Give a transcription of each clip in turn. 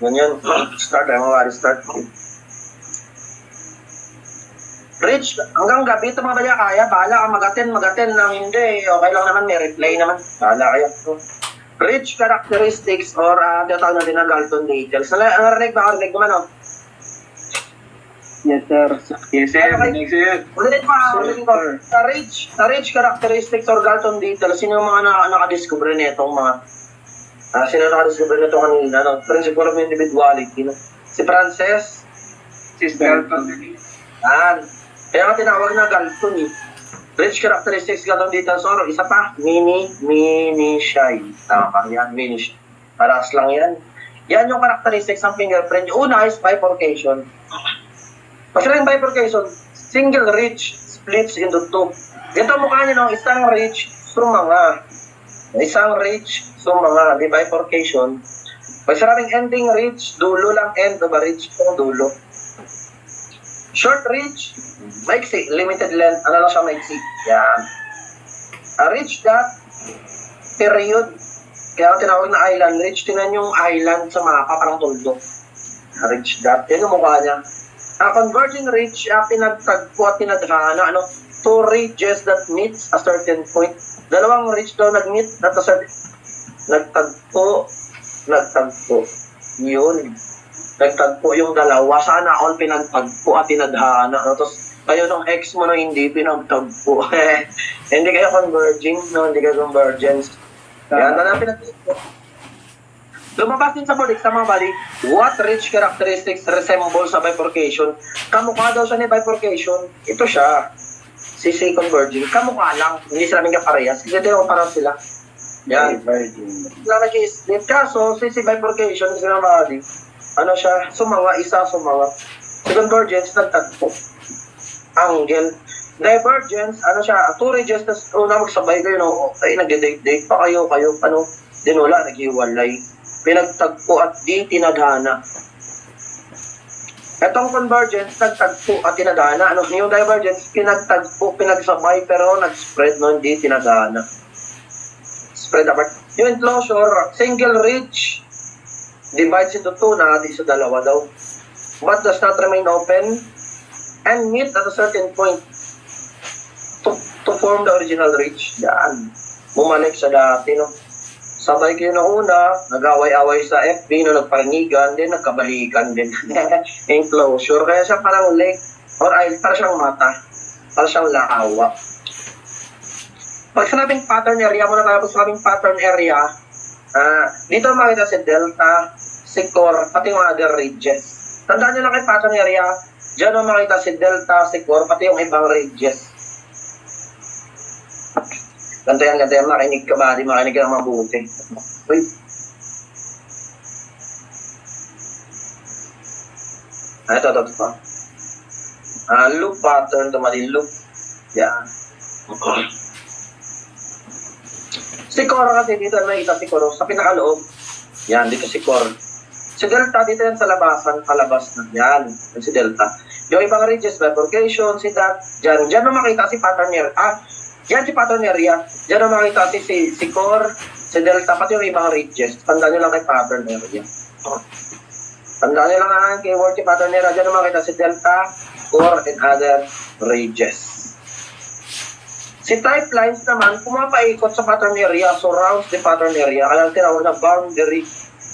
Ganyan. Start, ay mga start. Rich, hanggang gabi ito mga balya kaya. Bahala ka mag-attend ng hindi. Okay lang naman, may replay naman. Bahala kayo. Rich characteristics or tinatawag natin na Galton details. Narinig ba? Narinig naman, oh? Yes, sir. Yes, sir. Okay. Next, sir. Ulit pa, ulit ko. Sa rich characteristics or Galton details, sino yung mga nakadiscover nitong mga sino nakadiscover nito kanina, no? Principle of individuality, no? Si Frances, Si Galton. yan. Kaya nga tinawag na Galton, eh. Rich characteristics Galton details or isa pa, mini shy. Tama ka, yan, mini shy. Paras lang yan. Yan yung characteristics ng fingerprint. Yung una is bifurcation. Kasi rin bifurcation, single ridge splits into two. Ito mukha niya, no? Isang ridge, sumanga. Isang ridge, sumanga. Di bifurcation. Pag sarabing ending ridge, dulo lang end of a ridge yung dulo. Short ridge, maiksi, limited length. Ano lang siya maiksi? Yan. A ridge dot, period. Kaya tinawag na island ridge. Tingnan yung island sa mapa, parang tuldok. A ridge dot. Yan yung mukha niya. Converging ridge, pinagtagpo at pinadhana, ano, two ridges that meets a certain point. Dalawang ridge daw nag-meet at a certain, nagtagpo, yun. Nagtagpo yung dalawa, sana all pinagtagpo at pinadhana. Ano, tapos kayo nung ex mo na hindi pinagtagpo. Hindi kayo converging, no? Hindi kayo convergence. Yan, na pinagtagpo. Lumabas din sa board sa mga bali, what ridge characteristics resemble sa bifurcation? Kamukha daw siya ni bifurcation. Ito siya. Si converging. Kamukha lang. Hindi sila mga parehas. Kasi din parang sila. Yan. Sila nag-i-split. Kaso, si bifurcation, sila mga bali, ano siya? Sumanga, isa sumanga. Si convergence, nagtagpo. Angle. Divergence, ano siya? Two ridges, tas una magsabay kayo, no? Okay, nag-date pa kayo, ano? Din wala, nag-iwalay. Pinagtagpo at di tinadhana. Itong convergence, nagtagpo at tinadhana. Ano yung divergence? Pinagtagpo, pinagsabay, pero nag-spread, no? Hindi tinadhana. Spread apart. Yung enclosure, single ridge, divides into two, nakati sa dalawa daw. But does not remain open and meet at a certain point to form the original ridge. Yan. Bumalik sa dati, no? Sabay kayo na una, nag-away-away sa FB, no, nagparinigan, din nagkabalikan din. Enclosure. Kaya siya parang lake, or parang siyang mata, parang siyang lahawa. Pag sinabing pattern area, muna tayo pag sinabing pattern area, dito makita si delta, si core, pati yung other ridges. Tandaan nyo lang kay pattern area, dyan makita si delta, si core, pati yung ibang ridges. Ganto yan, makinig ka ba? Di makinig ka ng mabuti. Uy. Ito pa. Loop pattern, ito mali loop. Yan. Si core kasi dito nakikita si core sa pinakaloob. Yan, dito si core. Si delta dito yan sa labasan, palabas na. Yan, si delta. Yung ibang ridges, bifurcation, si dot. Diyan makita si pattern area. Yan si pattern area. Diyan na makita si core, si delta, pati yung ibang ridges. Tandaan nyo lang kay pattern area. Tandaan nyo lang ang keyword si pattern area. Diyan na makita si delta, core, and other ridges. Si type lines naman, pumapaikot sa pattern area, surrounds the pattern area. Kaya tinawag na boundary.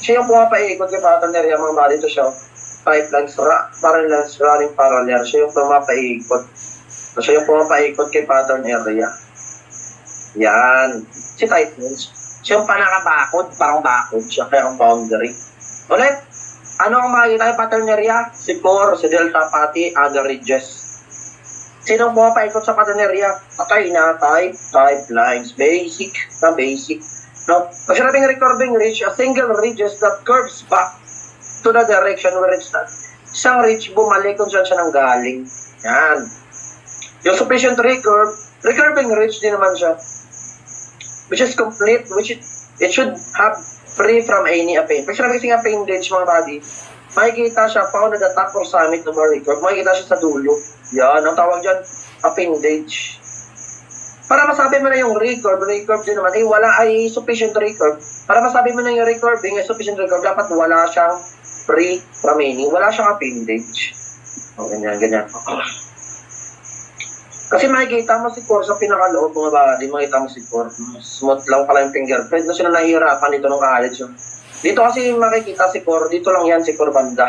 Siya yung pumapaikot sa pattern area, mga bali ito siya. Type lines, parallels, running parallel. Siya yung pumapaikot. So, yung pumapaikot kay pattern area. Yan. Si type lines. Siya yung panakabakod, parang bakod siya, kaya ang boundary. Ulit, ano ang makikita yung pattern area? Si core, si delta, pati, other ridges. Sinong pumapaikot sa pattern area? Okay na, type lines. Basic na basic. No? Pag sinabing recurving ridge, a single ridge that curves back to the direction where it's not. Isang ridge, bumalik kung saan siya nang galing. Yan. Yung sufficient recurving ridge din naman siya. Which is complete, it should have free from any appendage. Pag sinabi kasing appendage, mga buddy, makikita siya found at the top or summit of a record. Makikita siya sa dulo. Yan, ang tawag dyan, appendage. Para masabi mo na yung record din naman, wala ay sufficient record. Para masabi mo na yung recurving ay sufficient record, dapat wala siyang remaining. Wala siyang appendage. O, ganyan. Kasi makikita mo si core sa pinakaloob mga body, makikita mo si core. Smooth lang pala yung fingerprint. Na sila nahihirapan dito nung college. Dito kasi makikita si core, dito lang yan si core banda.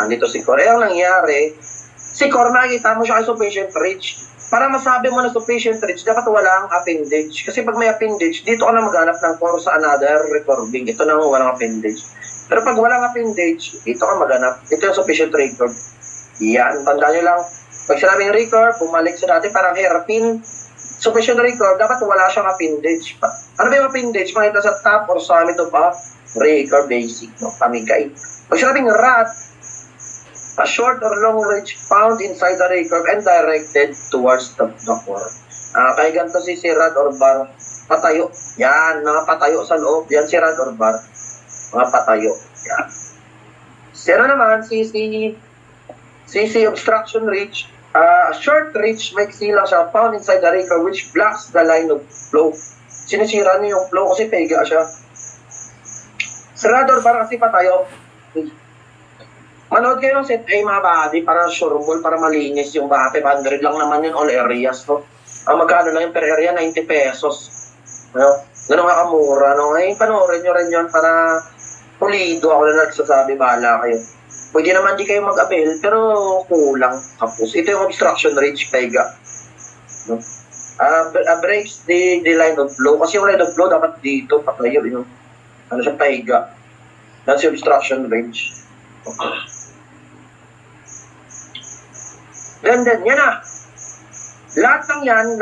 Dito si core. Ang nangyari, si core makikita mo siya ay sufficient reach. Para masabi mo na sufficient reach, dapat walang appendage. Kasi pag may appendage, dito ka na maghanap ng core sa another recording. Ito na walang appendage. Pero pag walang appendage, dito ka maghanap. Ito yung sufficient record. Yan, tandaan nyo lang. Pag sinabing record, bumalik sa dati parang hairpin. Sufficient record, dapat wala siyang appendage. Ano ba yung appendage? Makita sa top or summit of a record basic. No? Pamigay. Pag sinabing rat, a short or long reach found inside the record and directed towards the core. Kaya ganito si rod or bar, patayo. Yan, mga patayo sa loob. Yan si rod or bar. Mga patayo. Yan. Sino naman, CC obstruction reach. Short reach, maiksi lang siya, found inside the record which blocks the line of flow. Sinisira niyo yung flow kasi pega siya. Si rod or bar kasi patayo. Manood kayo ng set A mga body para sureball, para malinis yung baha. 500 lang naman yun all areas. No? Magkano lang yung per area? 90 pesos. No? Ganun nga kamura. No? Ay, panoorin nyo rin yun para pulido. Ako na nagsasabi, bahala kayo. Pwede naman di kayo mag-avail, pero kulang. Tapos, ito yung obstruction reach, pega. No? Breaks the line of flow. Kasi yung line of flow dapat dito, patayo. Yung, ano siya, pega. That's yung obstruction range. Then, yan na. Lahat ng yan,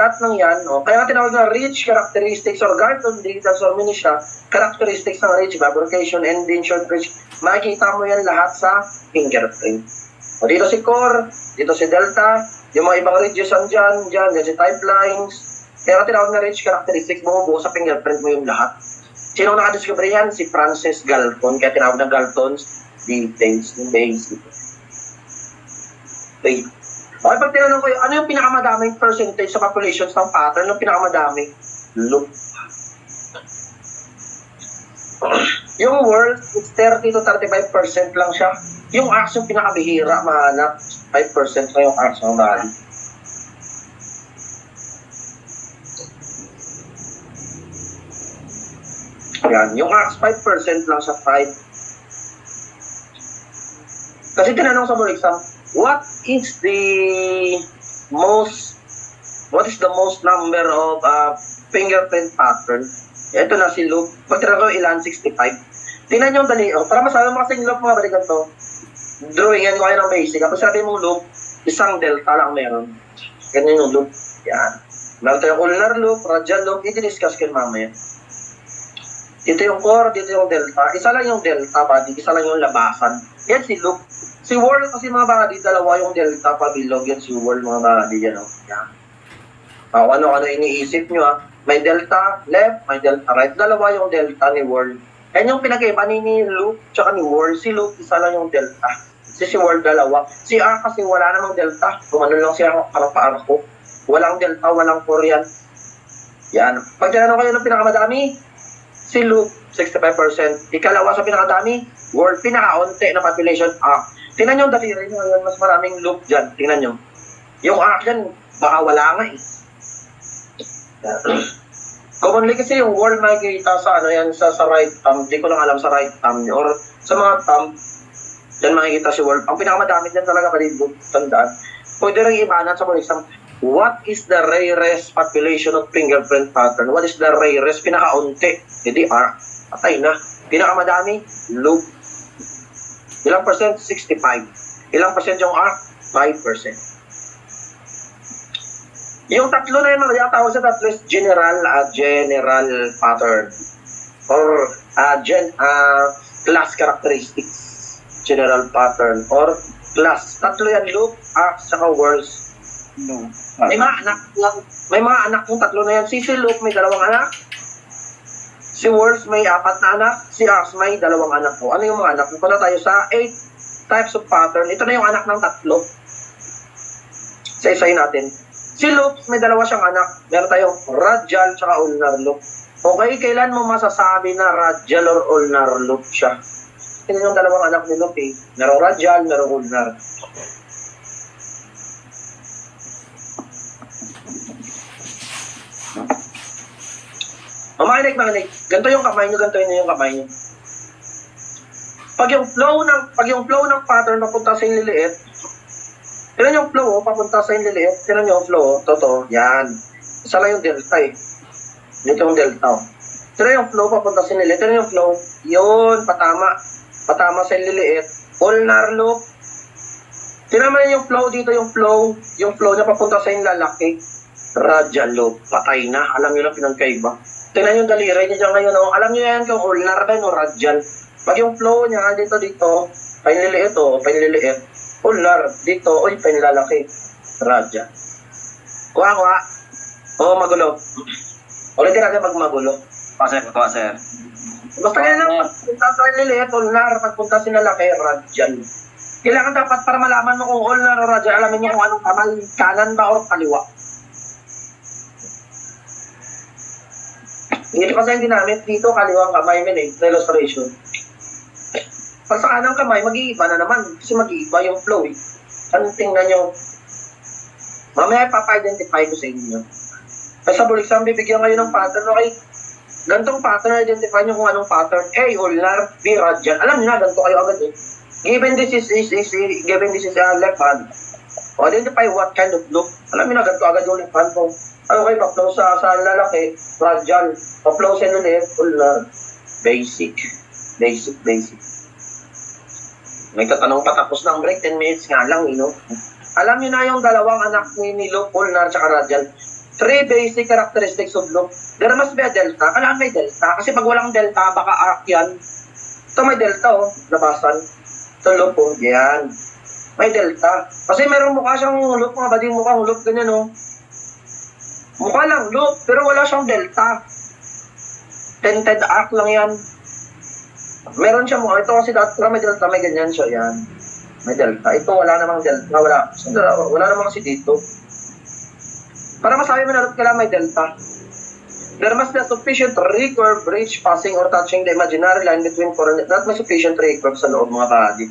oh, kaya tinawag na reach characteristics or Galton data or siya, characteristics ng reach, fabrication, and in short reach. Makikita mo yan lahat sa fingerprint. O, dito si core, dito si delta, yung mga ibang ridges dyan si type lines. Kaya tinawag na reach characteristics, bumubuo sa fingerprint mo yung lahat. Sino nakadiscover yan? Si Francis Galton, kaya tinawag na Galton's details, yung basic. Okay. Okay, pag tinanong ko, ano yung pinakamadaming percentage sa populations ng pattern? Yung pinakamadaming loop. Yung world is 30 to 35% lang siya. Yung ax yung pinakabihira, mahanap. 5% na yung ax ng bali. Yan, yung ax 5% lang siya, 5. Kasi tinanong sa board exam, what is the most number of fingerprint pattern? Ito na si loop. Pag tinanong ko ilan, 65. Tingnan nyo dali. Para masabi mo kasing loop mga balikan to, drawingan ko kayo ng basic. Kapag sabi mong loop, isang delta lang meron. Ganyan yung loop. Yan. Meron tayong ulnar loop, radial loop. I-discuss ko mamaya. Dito yung core, dito yung delta. Isa lang yung delta, body. Isa lang yung labasan. Yan si loop. Si world kasi mga body, dalawa yung delta pabilog. Yan si world mga body. Yan o. Yan. Ano iniisip nyo ha. May delta left, may delta right. Dalawa yung delta ni world. Yan yung pinag-iba ni loop tsaka ni world. Si loop, isa lang yung delta. Si world, dalawa. Si R kasi wala namang delta. Kumano lang siya parang pa-arko. Walang delta, walang core yan. Yan. Pag tinanong kayo ng pinakamadami, si loop, 65%. Ikalawa sa pinakadami, world, pinakaunti na population, A. Tingnan nyo, dali rin yun, mas maraming loop dyan. Tingnan nyo. Yung A dyan, baka wala nga eh. Commonly kasi yung world makikita sa ano yan, sa right thumb. Hindi ko lang alam sa right thumb or sa mga thumb. Dyan makikita si world. Ang pinakamadami dyan talaga palibog, tandaan. Pwede rin ibanan sa mga exam. What is the rarest population of fingerprint pattern? What is the rarest? Pinakaunti. Hindi R. Patay na. Pinakamadami, loop. Ilang percent? 65. Ilang percent yung R? 5%. Yung tatlo na yun, tawag sa tatlo is general pattern. Or class characteristics. General pattern. Or class. Tatlo yan, loop, ax, saka words. No. May mga anak yung tatlo na yan. Si loop may 2 anak. Si words may 4 na anak. Si ax may 2 anak po. Ano yung mga anak? Punta tayo sa 8 types of pattern. Ito na yung anak ng tatlo. Sa isayin natin. Si loop may 2 siyang anak. Meron tayong radial tsaka ulnar loop. Okay, kailan mo masasabi na radial or ulnar loop siya? Tingnan yung dalawang anak ni Lupe. Merong radial, merong ulnar. Makinig. Ganito yung kamay nyo, ganito yun yung kamay nyo. Pag yung flow ng pattern papunta sa yung liliit, tignan yung flow, papunta sa yung liliit, tignan yung flow, totoo, yan. Isa lang yung delta eh. Dito yung delta. Tignan yung flow, papunta sa yung liliit, tignan yung flow, yun, patama sa yung liliit, ulnar loop. Tignan mo yung flow dito, yung flow niya papunta sa yung lalaki, radial loop, patay na, alam nyo lang pinagkaiba. Tignan yung daliri niya dyan ngayon, oh. Alam nyo yan kung ulnar ba o radial. Pag yung flow niya dito, painliliit o, painliliit, ulnar, dito, oy, painlalaki, radial. Kuha. Oo, magulo. Ulitin natin pag magulo. Sir. Basta yan lang, pagpunta sa liliit, ulnar, pagpunta sa lalaki, radial. Kailangan dapat para malaman mo kung ulnar o radial, alamin nyo kung anong kamay, kanan ba o kaliwa. Hindi kasi yung ginamit dito, kaliwang kamay min eh, sa illustration. Pag sa kanang kamay, mag-iiba na naman. Kasi mag-iiba yung flow eh. Anong tingnan nyo? Mamaya ipapa-identify ko sa inyo. Kasi sa buliksang bibigyan kayo ng pattern, okay? Gantong pattern, identify nyo kung anong pattern. A, ulnar, B, radial. Alam nyo na, ganito kayo agad eh. Given this is left hand. O, identify what kind of loop. Alam nyo na, ganito agad yung left hand mo. Ano kayo, pa-flow sa lalaki, radial. Pa-flow sa lulit, ulnar. Basic. May tatanong patapos ng break, 10 minutes nga lang, you know. Alam nyo na yung dalawang anak ni loop, ulnar, tsaka radial. 3 basic characteristics of loop. There must be a delta. Kailangan may delta. Kasi pag walang delta, baka arc yan. Ito may delta, oh. Labasan. Ito loop, oh. Yan. May delta. Kasi meron mukha siyang loop, mga bading mukha, loop, ganyan, oh. Mukha lang loop, pero wala siyang delta. Tented arc lang yan. Meron siya mukha. Ito kasi dati may delta, may ganyan siya. Yan. May delta. Ito wala namang delta. Wala namang kasi dito. Para masabi mo na kailangan may delta. There must be a sufficient recurve, bridge, passing, or touching the imaginary line between coordinates. Not may sufficient recurve sa loob mga body.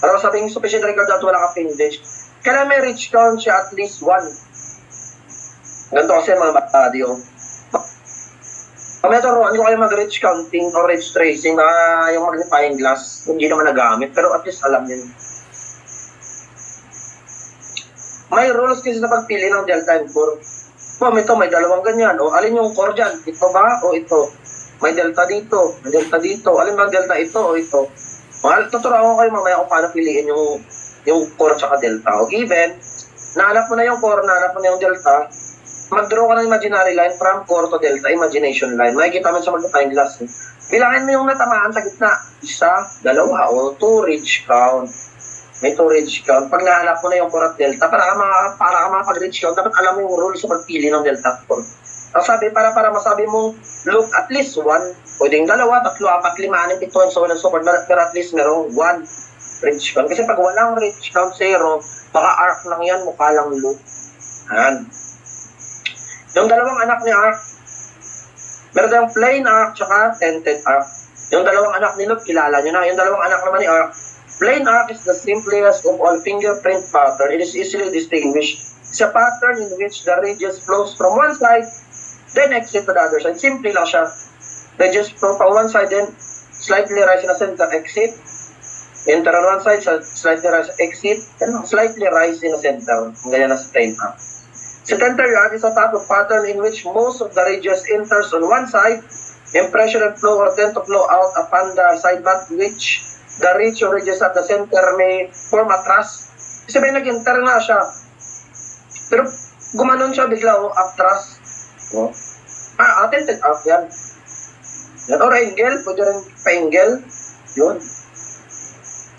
Para masabing sufficient recurve at wala ka pindage. Kailangan may reach count siya at least 1. Ganito kasi mga body, oh. Mamaya turuan ko kayo mag-reach counting or reach tracing na yung magnifying glass. Hindi naman nagamit, pero at least alam nyo. May rules kasi sa pagpili ng delta and core. Ito, may dalawang ganyan. O, alin yung core dyan? Ito ba o ito? May delta dito. May delta dito. Alin ba delta ito o ito? Tuturuan ko kayo mamaya kung paano piliin yung core tsaka delta. O given, nahanap mo na yung core, nahanap mo na yung delta, mag-draw ka ng imaginary line from core to delta, imagination line. Makikita mo sa magnifying glass. Bilangin mo yung natamaan sa gitna. 1, 2, o 2 ridge count. May 2 ridge count. Pag nahanap mo na yung core at delta, para ka makapag-ridge count, dapat alam mo yung rules sa pagpili ng delta at core. Ang sabi, para masabi mong look at least 1, pwedeng 2, 3, 4, 5, 6, 7, and so on and so forth, pero at least merong 1 ridge count. Kasi pag walang ridge count, 0, baka arc lang yan, mukha lang loop. Yan. Yung dalawang anak ni arc, meron tayong plain arc tsaka tented arc. Yung dalawang anak ni loop, kilala nyo na. Yung dalawang anak naman ni arc, plain arc is the simplest of all fingerprint pattern. It is easily distinguished. It's a pattern in which the radius flows from one side, then exit to the other side. Simple lang siya. Radius flow from one side, then slightly rise in the center, exit. Enter on one side, slightly rise, exit, and slightly rise in the center. Ganyan na sa plain arc. Secondary arc is a type of pattern in which most of the radius enters on one side, impression and flow or tend to flow out upon the side but which the ridge or radius at the center may form a truss. Kasi may nag-enter nga siya. Pero gumanon siya bigla, up truss. Tented arc yan. Yan. Or angle, pwede rin pa-angle. Yun.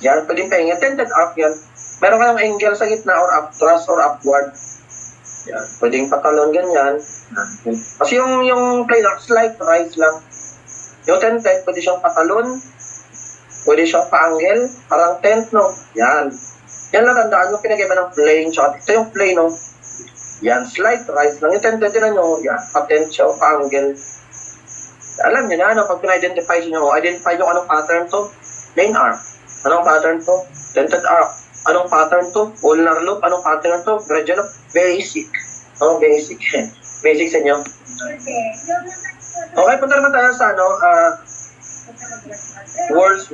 Yan, pwede pa-angle. Tented arc yan. Meron kayong angle sa gitna or up truss or upward. Yan. Pwedeng patalon ganyan. Kasi yung plain arc, slight rise lang. Yung tented, pwede siyang patalon. Pwede siyang pa-angle. Parang tent, no? Yan. Yan lang, tandaan yung pinag-iba ng plane. Tsaka ito yung plane, no? Yan, slight rise lang. Yung tented yun, no? Yan, pa-tent siya, pa-angle. Alam niyo na, no? Pag pina-identify nyo, identify nyo anong pattern to. Plain arc. Anong pattern to? Dented arc. Anong pattern to? Ulnar loop. Anong pattern to? Gradient loop. Basic. Oh, basic. Basic sa inyo. Okay, punta naman tayo sa words.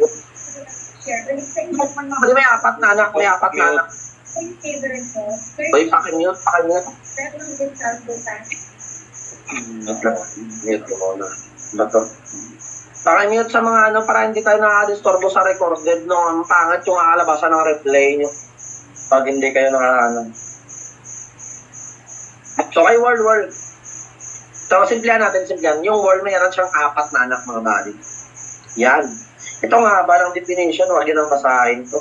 Kasi may apat na anak. Uy, pakimute. Mute ko muna. Bato. Pakimute sa mga para hindi tayo nakadisturbo sa recorded no. Ang pangat yung kakalabasan ng replay nyo. Pag hindi kayo So kay word. So simplihan natin. Yung word mayroon siyang apat na anak mga body. Yan. Ito nga ba ng definition, huwag yun ang basahin to.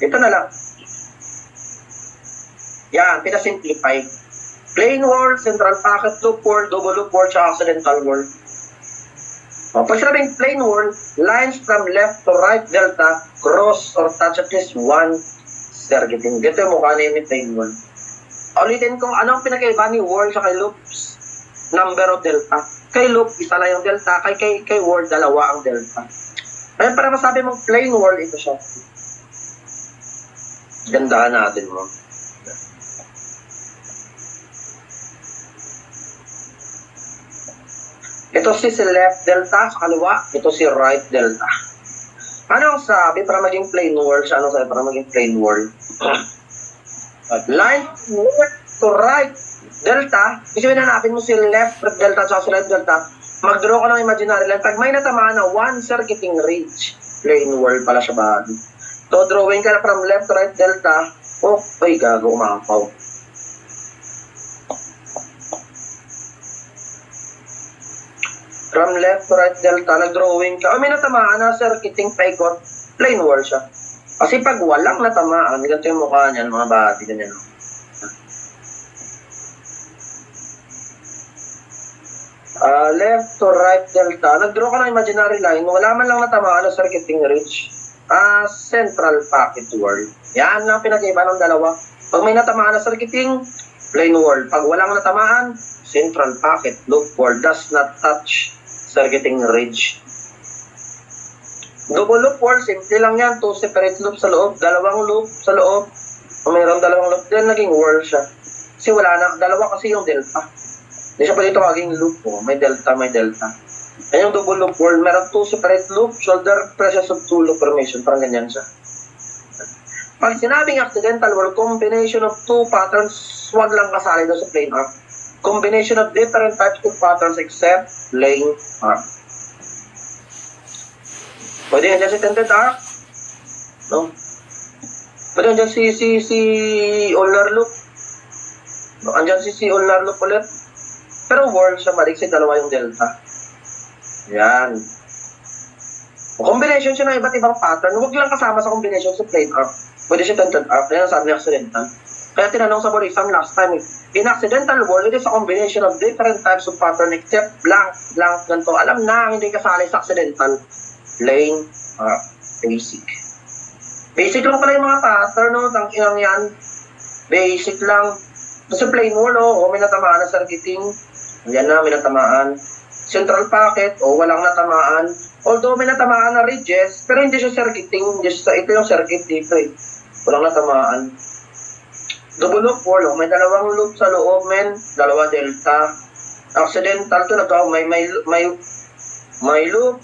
Ito na lang. Yan, pinasimplify. Plain word, central packet loop word, double loop word, tsaka accidental word. Pag sinabing plain word, lines from left to right delta, cross or touch at least one circuiting. Dito yung mukha na yung plain word. Ulitin ko, ano ang pinakaiba ni word sa kay loops? Number of delta. Kay loop, isa lang yung delta. Kay word, dalawa ang delta. Kaya para masabi mong plain word, ito siya. Gandaan natin mo. Ito si left delta sa kaliwa. Ito si right delta. Ano ang sabi para maging plain word? Ano sabi para maging plain word? Line to right delta, kasi hanapin mo si left delta at si right delta, mag-draw ka ng imaginary line. Pag may natamaan na one circuiting ridge, plain word pala siya ba? So, drawing ka na from left to right delta, ay gago, umapaw. From left to right delta, nag-drawing ka, may natamaan na circuiting paikot, plain word siya. Kasi pag walang natamaan, ganito yung mukha niyan, mga bati, ganyan. Left to right delta, nag-draw ka ng imaginary line, wala man lang natamaan na circuiting ridge, central packet word. Yan lang pinag-iba ng dalawa. Pag may natamaan na circuiting, plain word. Pag walang natamaan, central packet loop word, does not touch circuiting ridge. Double loop word, simple lang yan. Two separate loop sa loob, dalawang loop sa loob. Kung mayroong dalawang loop, then naging word siya. Kasi wala na, dalawa kasi yung delta. Hindi siya pwede maging loop po. May delta. Yan yung double loop word. Meron two separate loop, shoulder pressures of two loop formation. Parang ganyan siya. Pag sinabing accidental word, combination of two patterns, wag lang kasali doon sa plain arc. Combination of different types of patterns except plain arc. Pwede yan dyan si tented arc. No? Pwede yan dyan si ulnar loop. No? Andyan si ulnar loop ulit. Pero word siya balik si dalawa yung delta. Yan. Combination siya ng iba't ibang pattern. Huwag lang kasama sa combination sa plain arc. Pwede siya tented arc. Yan ang sabi ni accidental. Kaya tinanong sa Borisam last time, in accidental word, it is a combination of different types of pattern except blank, ganito. Alam na, hindi kasali sa accidental. Plain, basic. Basic lang pala yung mga pattern, no? Ang inang yan. Basic lang. Kasi plain word, may natamaan na circuiting. Yan na, may natamaan. Central packet, walang natamaan. Although may natamaan na ridges, pero hindi siya circuiting. Ito yung circuit dito eh. Walang natamaan. Double loop word, may dalawang loop sa loob, dalawa delta. Accidental to, may loop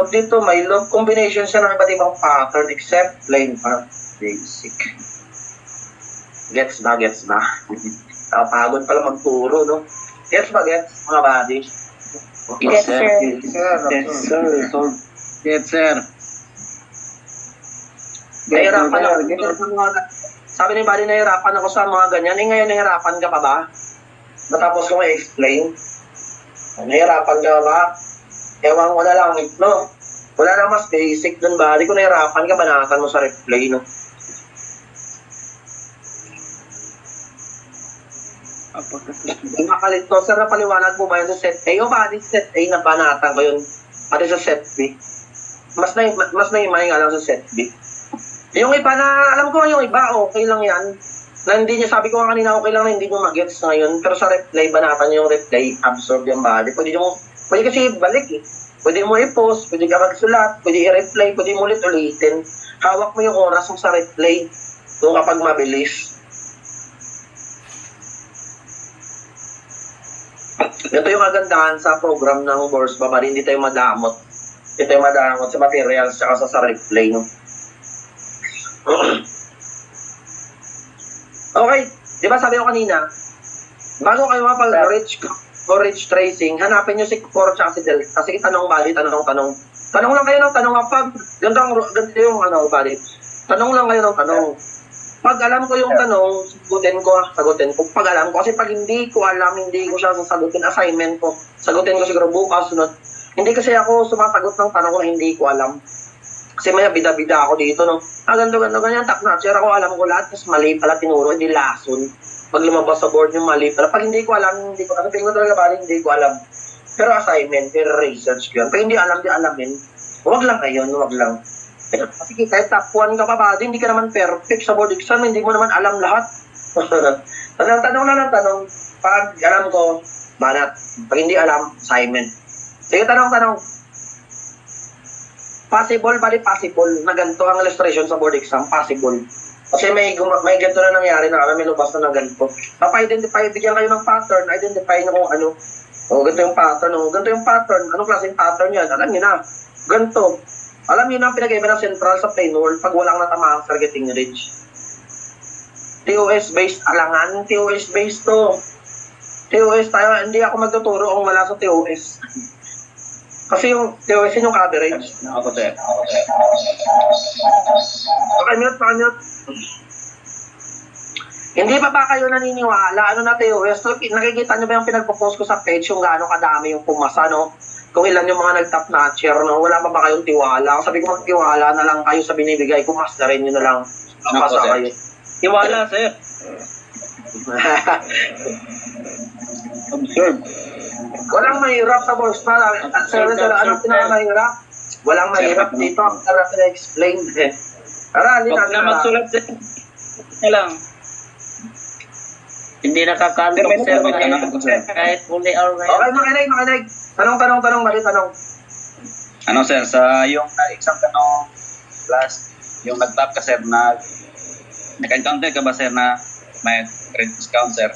dito, may loop combination siya ng iba't ibang pattern except plain arc basic. Gets ba? Pagod pala magturo, no? Gets ba, mga buddy? Yes, sir. Yes, sir. Nahirapan ako. Sabi ni buddy, nahirapan ako sa mga ganyan. Ngayon, nahirapan ka pa ba? Matapos ko i-explain. Nahirapan ka ba? Ewan ko na lang, no? Wala na mas basic dun ba? Di ko nahirapan ka, banatan mo sa replay, no? Makalit to, sir, napaliwanag mo ba yun sa set A? O ba, di set A na banatan ko yun? Pati sa set B? Mas naimay nga lang sa set B. Yung iba na, alam ko yung iba, okay lang yan. Na hindi niya, sabi ko nga kanina, okay lang na hindi mo mag-gets ngayon. Pero sa replay, banatan yung replay, absorb yung body. Pwede kasi balik eh. Pwede mo i-post, pwede ka magsulat, pwede i-replay, pwede mo ulit-ulitin. Hawak mo yung oras mo sa replay. Doon kapag mabilis. Ito yung kagandahan sa program ng Bourse Baba, hindi tayo madamot. Hindi tayo madamot sa materials at sa replay. No? Okay, di ba sabi ko kanina, bago kayo mapag-reach or reach tracing, hanapin nyo si Core at si Del. Kasi tanong bali, tanong. Tanong lang kayo ng tanong kapag, ganito yung bali. Tanong lang kayo ng tanong. Pag alam ko yung tanong, sagutin ko. Pag alam ko, kasi pag hindi ko alam, hindi ko siya sasagutin, assignment ko. Sagutin ko siguro bukas, sunod. Hindi kasi ako sumasagot ng tanong na hindi ko alam. Kasi may bida-bida ako dito, no? Ganito, ganyan, tak-natcher ako, alam ko lahat, tapos mali pala tinuro, hindi lason. Pag lumabas sa board yung mali pala. Pag hindi ko alam, hindi ko, ano tingin ko talaga bali, hindi ko alam. Pero assignment, pero research ko yan. Pag hindi alam, di alamin. Huwag lang ngayon, huwag lang. Kasi kahit top 1 ka pa ba, hindi ka naman perfect sa board exam, hindi mo naman alam lahat. Tanong na ng tanong. Pag alam ko, banat. Pag hindi alam, assignment. Sige, tanong. Possible, bali possible na ganito ang illustration sa board exam, possible. Kasi may ganito na nangyari na may lubas na ganito. Papa-identify, bigyan kayo ng pattern, identify nyo kung ano. Ganito yung pattern, ganito yung pattern. Anong klaseng pattern yan? Alam nyo na. Ganito. Alam nyo na ang pinag-iba ng central sa plane wall pag walang natamaang targeting ridge. TOS-based alangan, TOS-based to. TOS tayo, hindi ako magtuturo kung wala sa TOS. Kasi yung TOS yung coverage. Ako, sir. Pakimute. Hindi pa ba kayo naniniwala? Ano na TOS? So, nakikita nyo ba yung pinagpo-post ko sa page yung gaano kadami yung pumasa, no? Kung ilan yung mga nag-top notcher, no? Wala pa ba kayong tiwala? Sabi ko magtiwala na lang kayo sa binibigay ko, mas na rin yun na lang. Pumasa kayo. Tiwala, sir. Observe. Walang mahirap sa boss pa. Sir, anong pinakamahirap? Walang mahirap dito. Ang sarap na explain. Aralin Huwag na magsulat, sir. Na lang. Hindi nakakantong, sir. Kahit fully or Okay, makinig. Tanong, bali tanong. Ano sir, sa yung exam ka no last, yung nag-top ka sir, nag-encounter ka ba sir na may credit discount sir?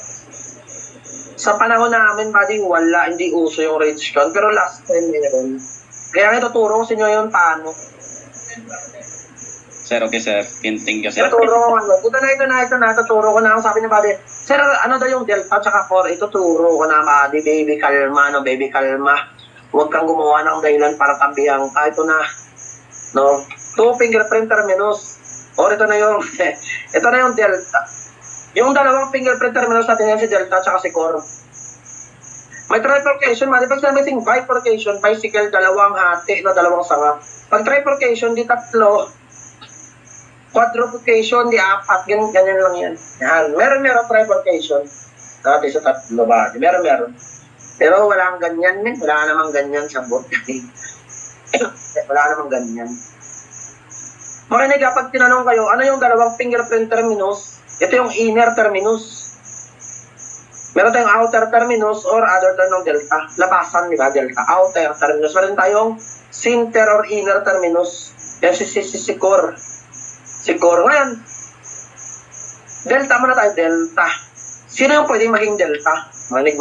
Sa panahon namin, buddy, wala, hindi uso yung rage count. Pero last time, meron. Kaya nga tuturo ko sa inyo yung paano. Sir, okay sir. Thank you sir. Tuturo ko ano. Ito na, tuturo ko na. Ang sabi ni buddy, sir, ano daw yung delta tsaka core? Ituturo ko na, buddy, baby, kalma, no, baby, kalma. Huwag kang gumawa ng dahilan para tabihan ka. Ito na, no? 2 fingerprint terminus. Or ito na yung, ito na yung delta. Yung dalawang fingerprint terminus natin yan si delta tsaka si core. May trifurcation, man. Pag sabing bifurcation, bicycle, dalawang hati, no, dalawang sanga. Pag trifurcation, di tatlo. Quadruplication, di apat. Ganyan lang yan. Yan. Meron trifurcation. Dati sa tatlo ba? Meron. Pero wala ganyan, men. Wala namang ganyan sa board. Wala namang ganyan. Makinig, kapag tinanong kayo, ano yung dalawang fingerprint terminus? Ito yung inner terminus. Meron tayong outer terminus or other term ng delta. Labasan, di ba? Delta. Outer terminus. Meron tayong center or inner terminus. Yan si core. Si core. Ngayon, delta muna tayo. Delta. Sino yung pwedeng maging delta? Manig.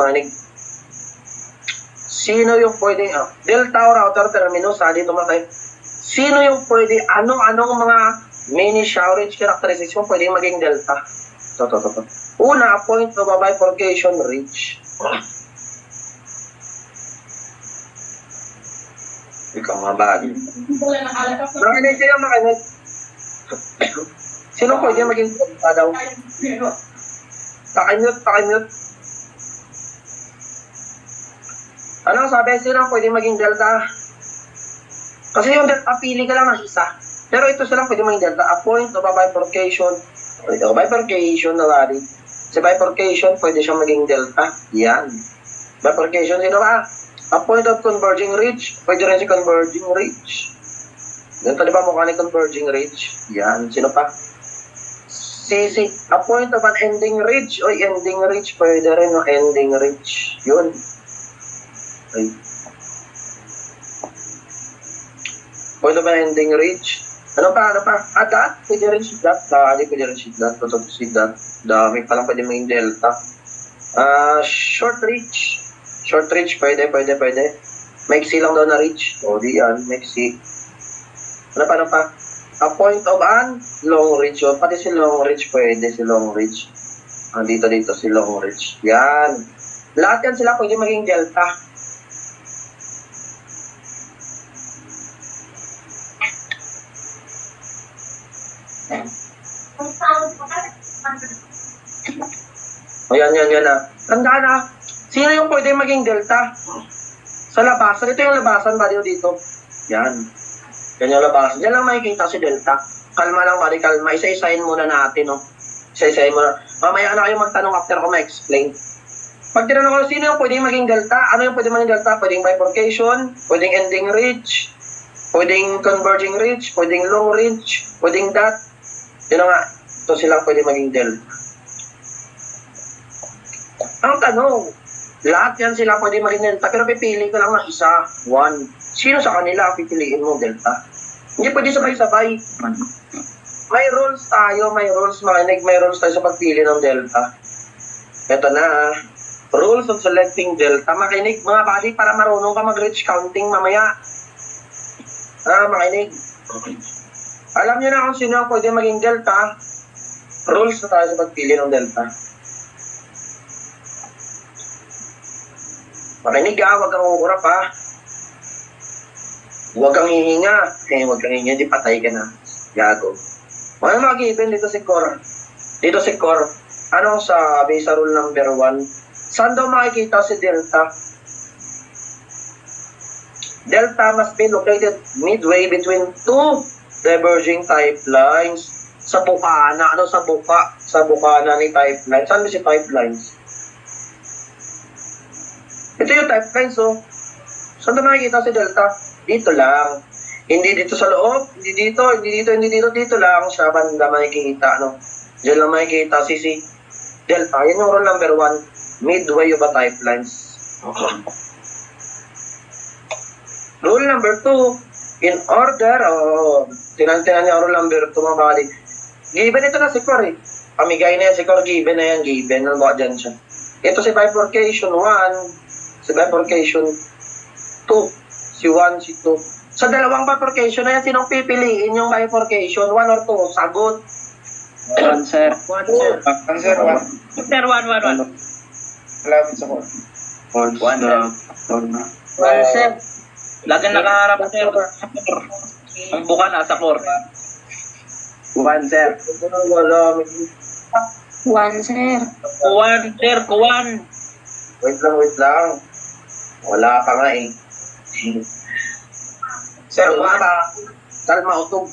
Sino yung pwedeng, delta or outer terminus, dito muna tayo. Sino yung pwede, anong mga mini shortage characteristics mo pwedeng maging delta? Ito. Una, point of a bifurcation ridge. Ikaw mabagi. Makinig kayo, makinig. Sino pwede maging delta daw? Pakimute. Ano sabi? Sino pwede maging delta? Kasi yung delta, pili ka lang ng isa. Pero ito silang pwede maging delta. A point of a bifurcation. Ito, bifurcation na lari. Sa bifurcation, pwede siyang maging delta. Yan. Bifurcation, sino ba? A point of converging ridge. Pwede rin si converging ridge. Ganito, di ba mukha ni converging ridge? Yan. Sino pa? A point of an ending ridge. O ending ridge, pwede rin no ending ridge. Yun. Okay. Pwede ba ending reach? Ano pa? Dot? Pwede rin si dot. Hindi pwede rin si dot. Totoo si dot. Dami palang pwede maging delta. Short reach. Short reach, pwede. Maiksi lang daw na reach. O, di yan. Maiksi. Ano pa? A point of an long reach. O, pati si long reach, pwede si long reach. Dito si long reach. Yan. Lahat yan sila pwede maging delta. O yan na. Tandaan na, sino yung pwede maging delta? Sa labasan. Ito yung labasan, baliw dito. Yan. Yan yung labasan. Yan lang makikita si delta. Kalma lang, bali, kalma. Isa-isahin muna natin, no? Isa-isahin muna. Mamaya na kayo magtanong after ko ma-explain. Pag tinanong ko, sino yung pwede maging delta? Ano yung pwede maging delta? Pwedeng bifurcation, pwedeng ending reach, pwedeng converging reach, pwedeng long reach, pwedeng dot. Yun nga, ito silang pwede maging delta. Ang tanong, lahat yan sila pwede maging delta, pero pipili ko lang ng isa, one. Sino sa kanila pipiliin mo delta? Hindi pwede sabay-sabay. May rules tayo, makinig, may rules tayo sa pagpili ng delta. Ito na, rules of selecting delta. Makinig mga buddy para marunong ka mag-reach counting mamaya. Makinig. Alam niyo na kung sino ang pwede maging delta. Rules na tayo sa pagpili ng delta. Makinig huwag kang uurap Huwag kang hihinga. Huwag kang hihinga, di patay ka na. Gago. Ano mga given dito si Core? Dito si Core, anong sabi sa rule number 1? Saan daw makikita si delta? Delta must be located midway between two diverging type lines. Sa bukana, sa bukana ni type line. Saan ba si type lines? Ito yung type lines, Saan daw makikita si delta? Dito lang. Hindi dito sa loob, hindi dito, dito lang siya banda makikita, Diyan lang makikita si delta. Yan yung rule number 1, midway of a type lines. Rule number 2, in order, tinan niya rule number 2 mga bali. Given ito na si Core Pamigay na yan si Core, given na yan, given. Nandun dyan siya. Ito si bifurcation 1, si bifurcation 2, si 1, si 2. Sa dalawang bifurcation na yan, sinong pipiliin yung bifurcation? 1 or 2? Sagot. 1, sir. 1, sir. Sir, 1. Sir, 1. Malapit sa 1. 1, sir. 1, sir. Lagi nakaharap, sir. Ang buka nasa core. 1, sir. Wala. 1, sir. Kuwan, sir, kuwan. Wait lang. Wala pa nga Sir, kalma utog.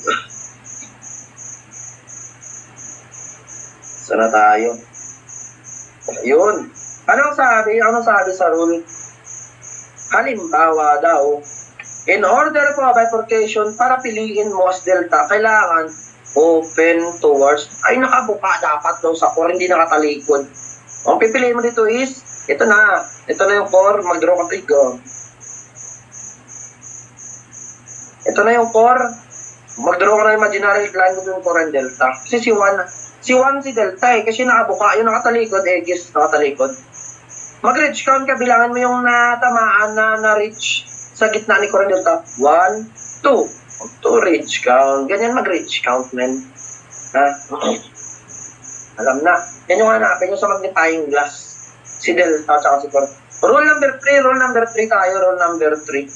Sana tayo. Yun. Anong sabi sa rule? Halimbawa daw, in order for a bifurcation, para piliin mo as delta, kailangan open towards, nakabuka dapat daw sa core, hindi nakatalikod. Ang pipiliin mo dito is, ito na yung core, mag-draw ka trigo. Ito na yung core, mag-draw ka na imaginary line between core and delta. Kasi si 1 si delta kasi nakabuka, yung nakatalikod, nakatalikod. Mag-reach count ka, bilangan mo yung natamaan na reach sa gitna ni core and delta. 1, 2. 2 reach count. Ganyan mag-reach count, men. Alam na. Yan yung hanapin nyo sa magnifying glass. Si delta at si core. Rule number 3 tayo. Rule number 3.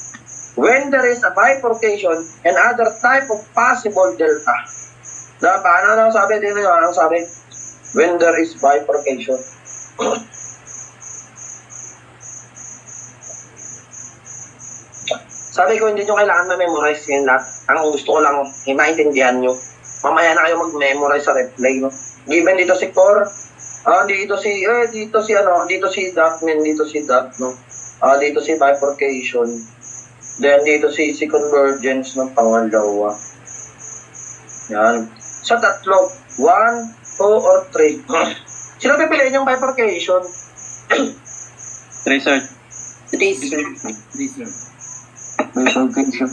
When there is a bifurcation and other type of possible delta. Paano sabi? Anong sabi? When there is bifurcation. Sabi ko, hindi nyo kailangan ma-memorize yan lahat. Ang gusto ko lang, maintindihan nyo. Mamaya na kayo mag-memorize sa replay, Given dito si core, dito si dot, dito si bifurcation. Then dito si convergence ng pangalawa. Yan. Sa tatlo, 1, 2, or 3. Sino pipiliin yung bifurcation? 3, sir. 3, sir. Bifurcation.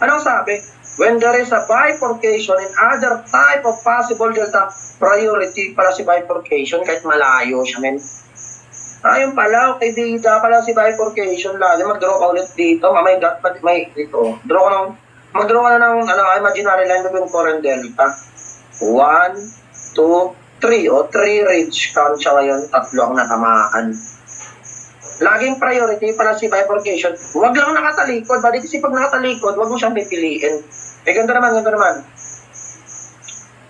Anong sabi? When there is a bifurcation in other type of possible delta, priority pala si bifurcation kahit malayo siya, men. Ayun pala, okay, bida pala si bifurcation lagi. Mag-draw ka ulit dito. May dot, may dito. Mag-draw ka na ng imaginary line between core and delta. 1, 2, 3. O, 3 ridge count siya ngayon. 3 ang natamaan. Laging priority pala si bifurcation. Huwag lang nakatalikod. Bali kasi pag nakatalikod, huwag mo siyang pipiliin. Eh, ganda naman, ganda naman.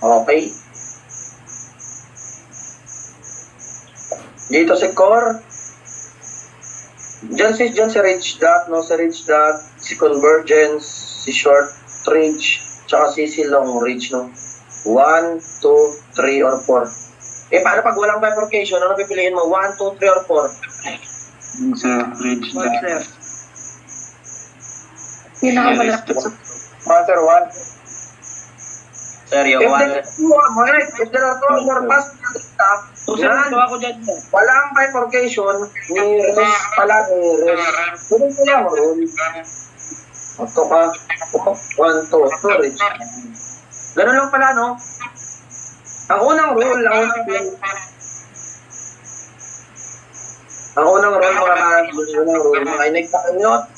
Okay. Dito si core. Diyan si ridge dot, no? Si ridge dot, si convergence, si short ridge, tsaka si long ridge, no? 1, 2, 3, or 4. Eh, paano pag walang bifurcation? Ano pipiliin mo? 1, 2, 3, or 4? Sir, ridge One, na. sir. Pinakamalapit sa Sir, 1. Sir, yung If there are two more past data, So, sir, ito ako dyan. walang bifurcation, ni res pala ni res. Ganun ko lang, rule. Ito ka, 1, 2, ridge. Ganun lang pala, no? Ang unang rule, mga inig, pakimute.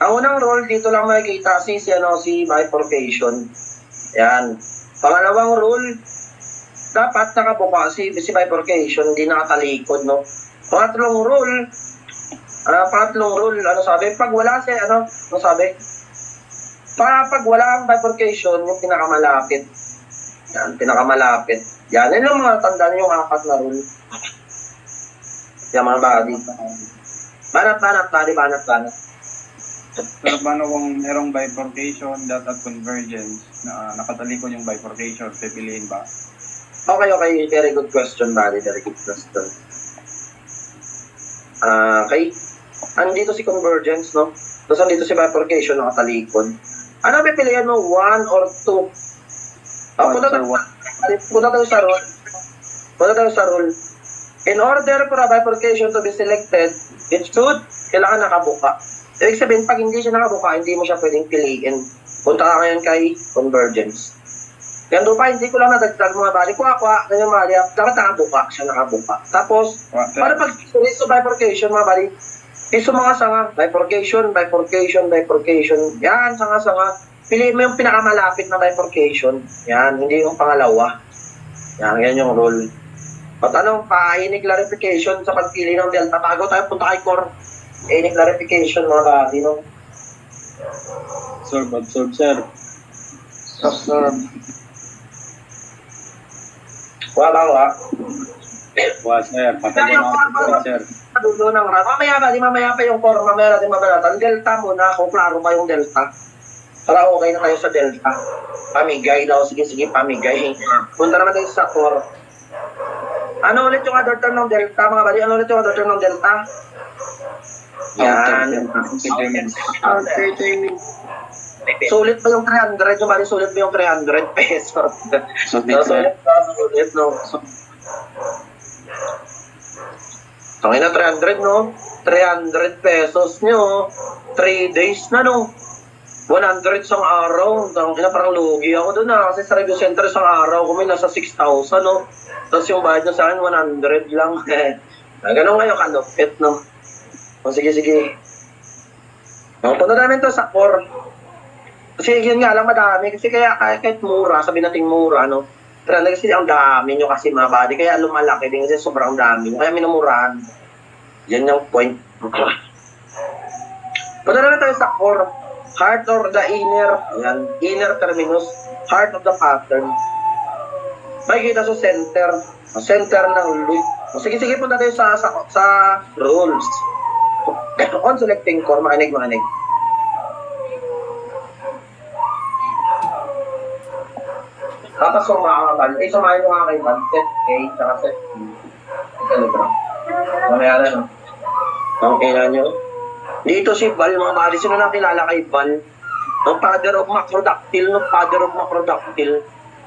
Ang unang rule, dito lang makikita si bifurcation. Yan. Pangalawang rule, dapat nakabuka si bifurcation, hindi nakatalikod, no? Pangatlong rule, ano sabi? Pag wala ano sabi? Pag wala ang bifurcation, yung pinakamalapit. Yan, pinakamalapit. Yan, yun yung mga tandaan yung 4 na rule. Yan, mga body. Banat. Pero paano kung merong bifurcation, dot at convergence, na nakatalikod yung bifurcation, pipiliin ba? Okay. Very good question, buddy. Very good question. Okay. Andito si convergence, no? Tapos andito si bifurcation, nakatalikod. Ano pipilian mo? 1 or 2? Punta tayo sa rule. In order for a bifurcation to be selected, kailangan nakabuka. Ibig sabihin, pag hindi siya nakabuka, hindi mo siya pwedeng piliin. Punta ka ngayon kay convergence. Yan doon pa, hindi ko lang nadagdag mga bali. Kuha, ganyan mga bali. Dapat nakabuka. Tapos, para pag sa bifurcation mga bali, iso mga sanga, bifurcation. Yan, sanga. Piliin mo yung pinakamalapit na bifurcation. Yan, hindi yung pangalawa. Yan yung rule. At pa-any clarification sa pagpili ng delta. Bago tayo punta kay core, any clarification mga bali, no? Observe, sir. Wala. Sir. Patalo na sir. Dulo ng ram. Mamaya pa yung core, mamaya natin mabalatan. Delta muna, kung klaro ba yung delta. Para okay na tayo sa delta. Pamigay daw, sige, pamigay. Punta naman tayo sa core. Ano ulit yung other term ng delta, mga bali? Ano ulit yung other term ng delta? Yan. Sulit ba yung 300? Yung bali, sulit ba yung 300 pesos? Sulit, no? Okay na, 300, no? 300 pesos nyo. 3 days na, no? 100 isang araw. Parang lugi ako doon, kasi sa review center isang araw, kung may nasa 6,000, no? Tapos yung bayad nyo sa akin, 100 lang. Ganun ngayon, kalupit, no? O, sige. Punta namin to sa core. Kasi yun nga lang, madami. Kasi kaya kahit mura, sabi natin mura, no? Pero kasi ang dami nyo kasi mga body, kaya lumalaki din kasi sobrang dami nyo. Kaya minumurahan. Yan yung point. Punta namin tayo sa core. Heart or the inner, yan, inner terminus, heart of the pattern. Makikita sa center ng loop. Sige, punta tayo sa rules. On selecting core, makinig. Tapos sumakan, sumahin mo nga kay Van, set A, tsaka set B. Telegram. Mamaya na, no? Okay na nyo. Dito si Val, mga mali, sino nakilala kay Val? No, father of macrodactyl.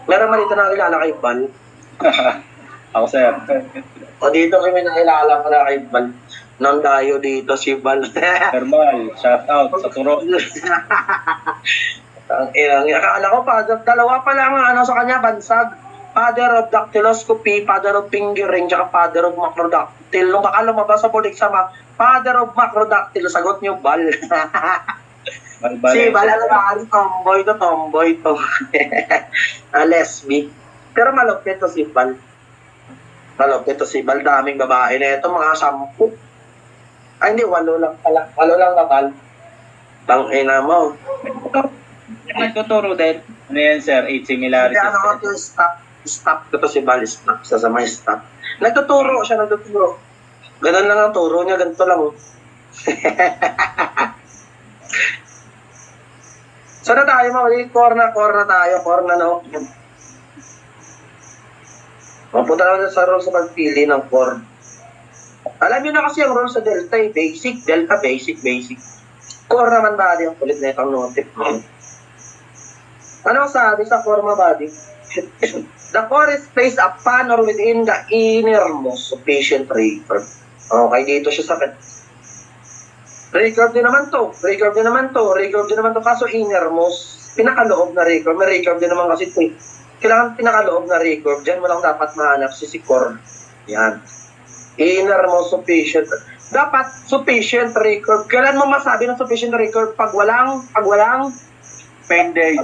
Meron malito nakilala kay Val. Ako, sir. O dito kami nakilala ko na kay Bal. Nang tayo dito si Bal. Thermal, shout out sa turo. Ang akala ko pa, dalawa pa lang ang ano sa kanya, bansag. Father of dactyloscopy, father of fingering, tsaka father of macrodactyl. Nung baka lumabas sa board exam, father of macrodactyl, sagot niyo Bal. Si Bal, ano ba? Tomboy to. Lesbi. Pero malupit to si Bal. Malupit to si Bal. Daming babae na ito, mga 10. Ay, hindi, 8 lang pala. 8 lang na Bal. Tangina mo. Nagtuturo din. Ano yan, sir? 8 similarities. Hindi, ano ko stop ko to si Bal, stop. Sasama yung stop. Nagtuturo siya, nagtuturo. Ganun lang ang turo niya, ganito lang. Saan na tayo, mga core na tayo, core na no. Mapunta naman sa role sa pagpili ng core. Alam niyo na kasi ang role sa Delta, basic, Delta, basic. Core naman body, ang kulit na itong notif. Ano sabi sa core mga body? The core is placed upon or within the innermost sufficient recurve. Okay, dito siya sa recurve din naman to. Kaso innermost, pinakaloob na recurve. May recurve din naman kasi ito. Kailangan pinakaloob na recurve. Diyan mo lang dapat mahanap si core. Yan. Innermost sufficient. Dapat sufficient recurve. Kailan mo masabi ng sufficient recurve? Pag walang Appendage.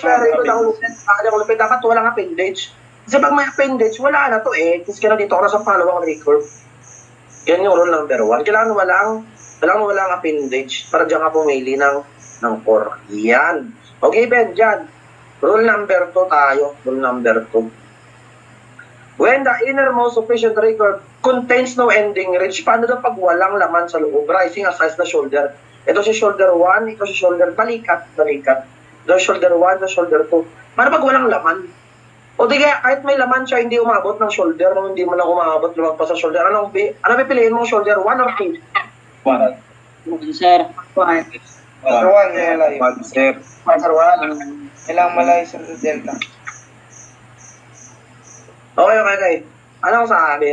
Very good. Dapat walang appendage. Kasi pag may appendage, wala na to eh. Kasi kaya dito ako na sa pangalawang recurve. Yan yung rule number 1. Kailangan walang appendage para dyan ka pumili ng core. Yan. Okay, Ben, dyan. Rule number 2 tayo. Rule number 2. When the innermost sufficient recurve contains no ending ridge, paano daw pag walang laman sa loob? Rising as size the shoulder. Ito si shoulder 1, ito si shoulder balikat. Ito shoulder 1, ito shoulder 2. Paano pag walang laman? O di kaya kahit may laman siya, hindi umabot ng shoulder, nung hindi mo lang umabot, lumagpas sa shoulder. Ano pipiliin mo, shoulder 1 or 2? 1. Sir. 1. Sir. Kailangan malayo sa Delta. Okay. Anong sabi?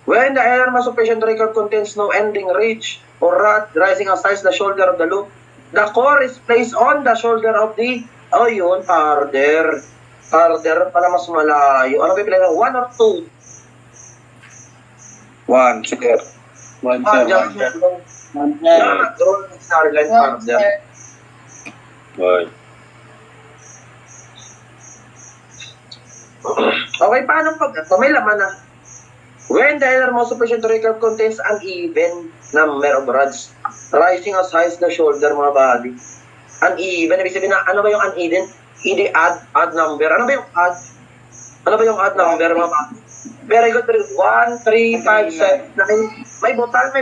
When the innermost sufficient recurve contains no ending ridge or rod rising aside the shoulder of the loop, the core is placed on the shoulder of the, farther. Farther pala mas malayo. Ano pipiliin mo? 1 or 2? 1, sir. 1, sir. Farther. Okay, paano pag ito? May laman na. When the innermost sufficient recurve contains an even number of rods rising as high as the shoulder, mga body. Uneven, ibig sabihin na, ano ba yung uneven? Hindi odd number. Ano ba yung odd? Ano ba yung odd number, mga body? Very good. 1, 3, 5, 7, 9. May butal.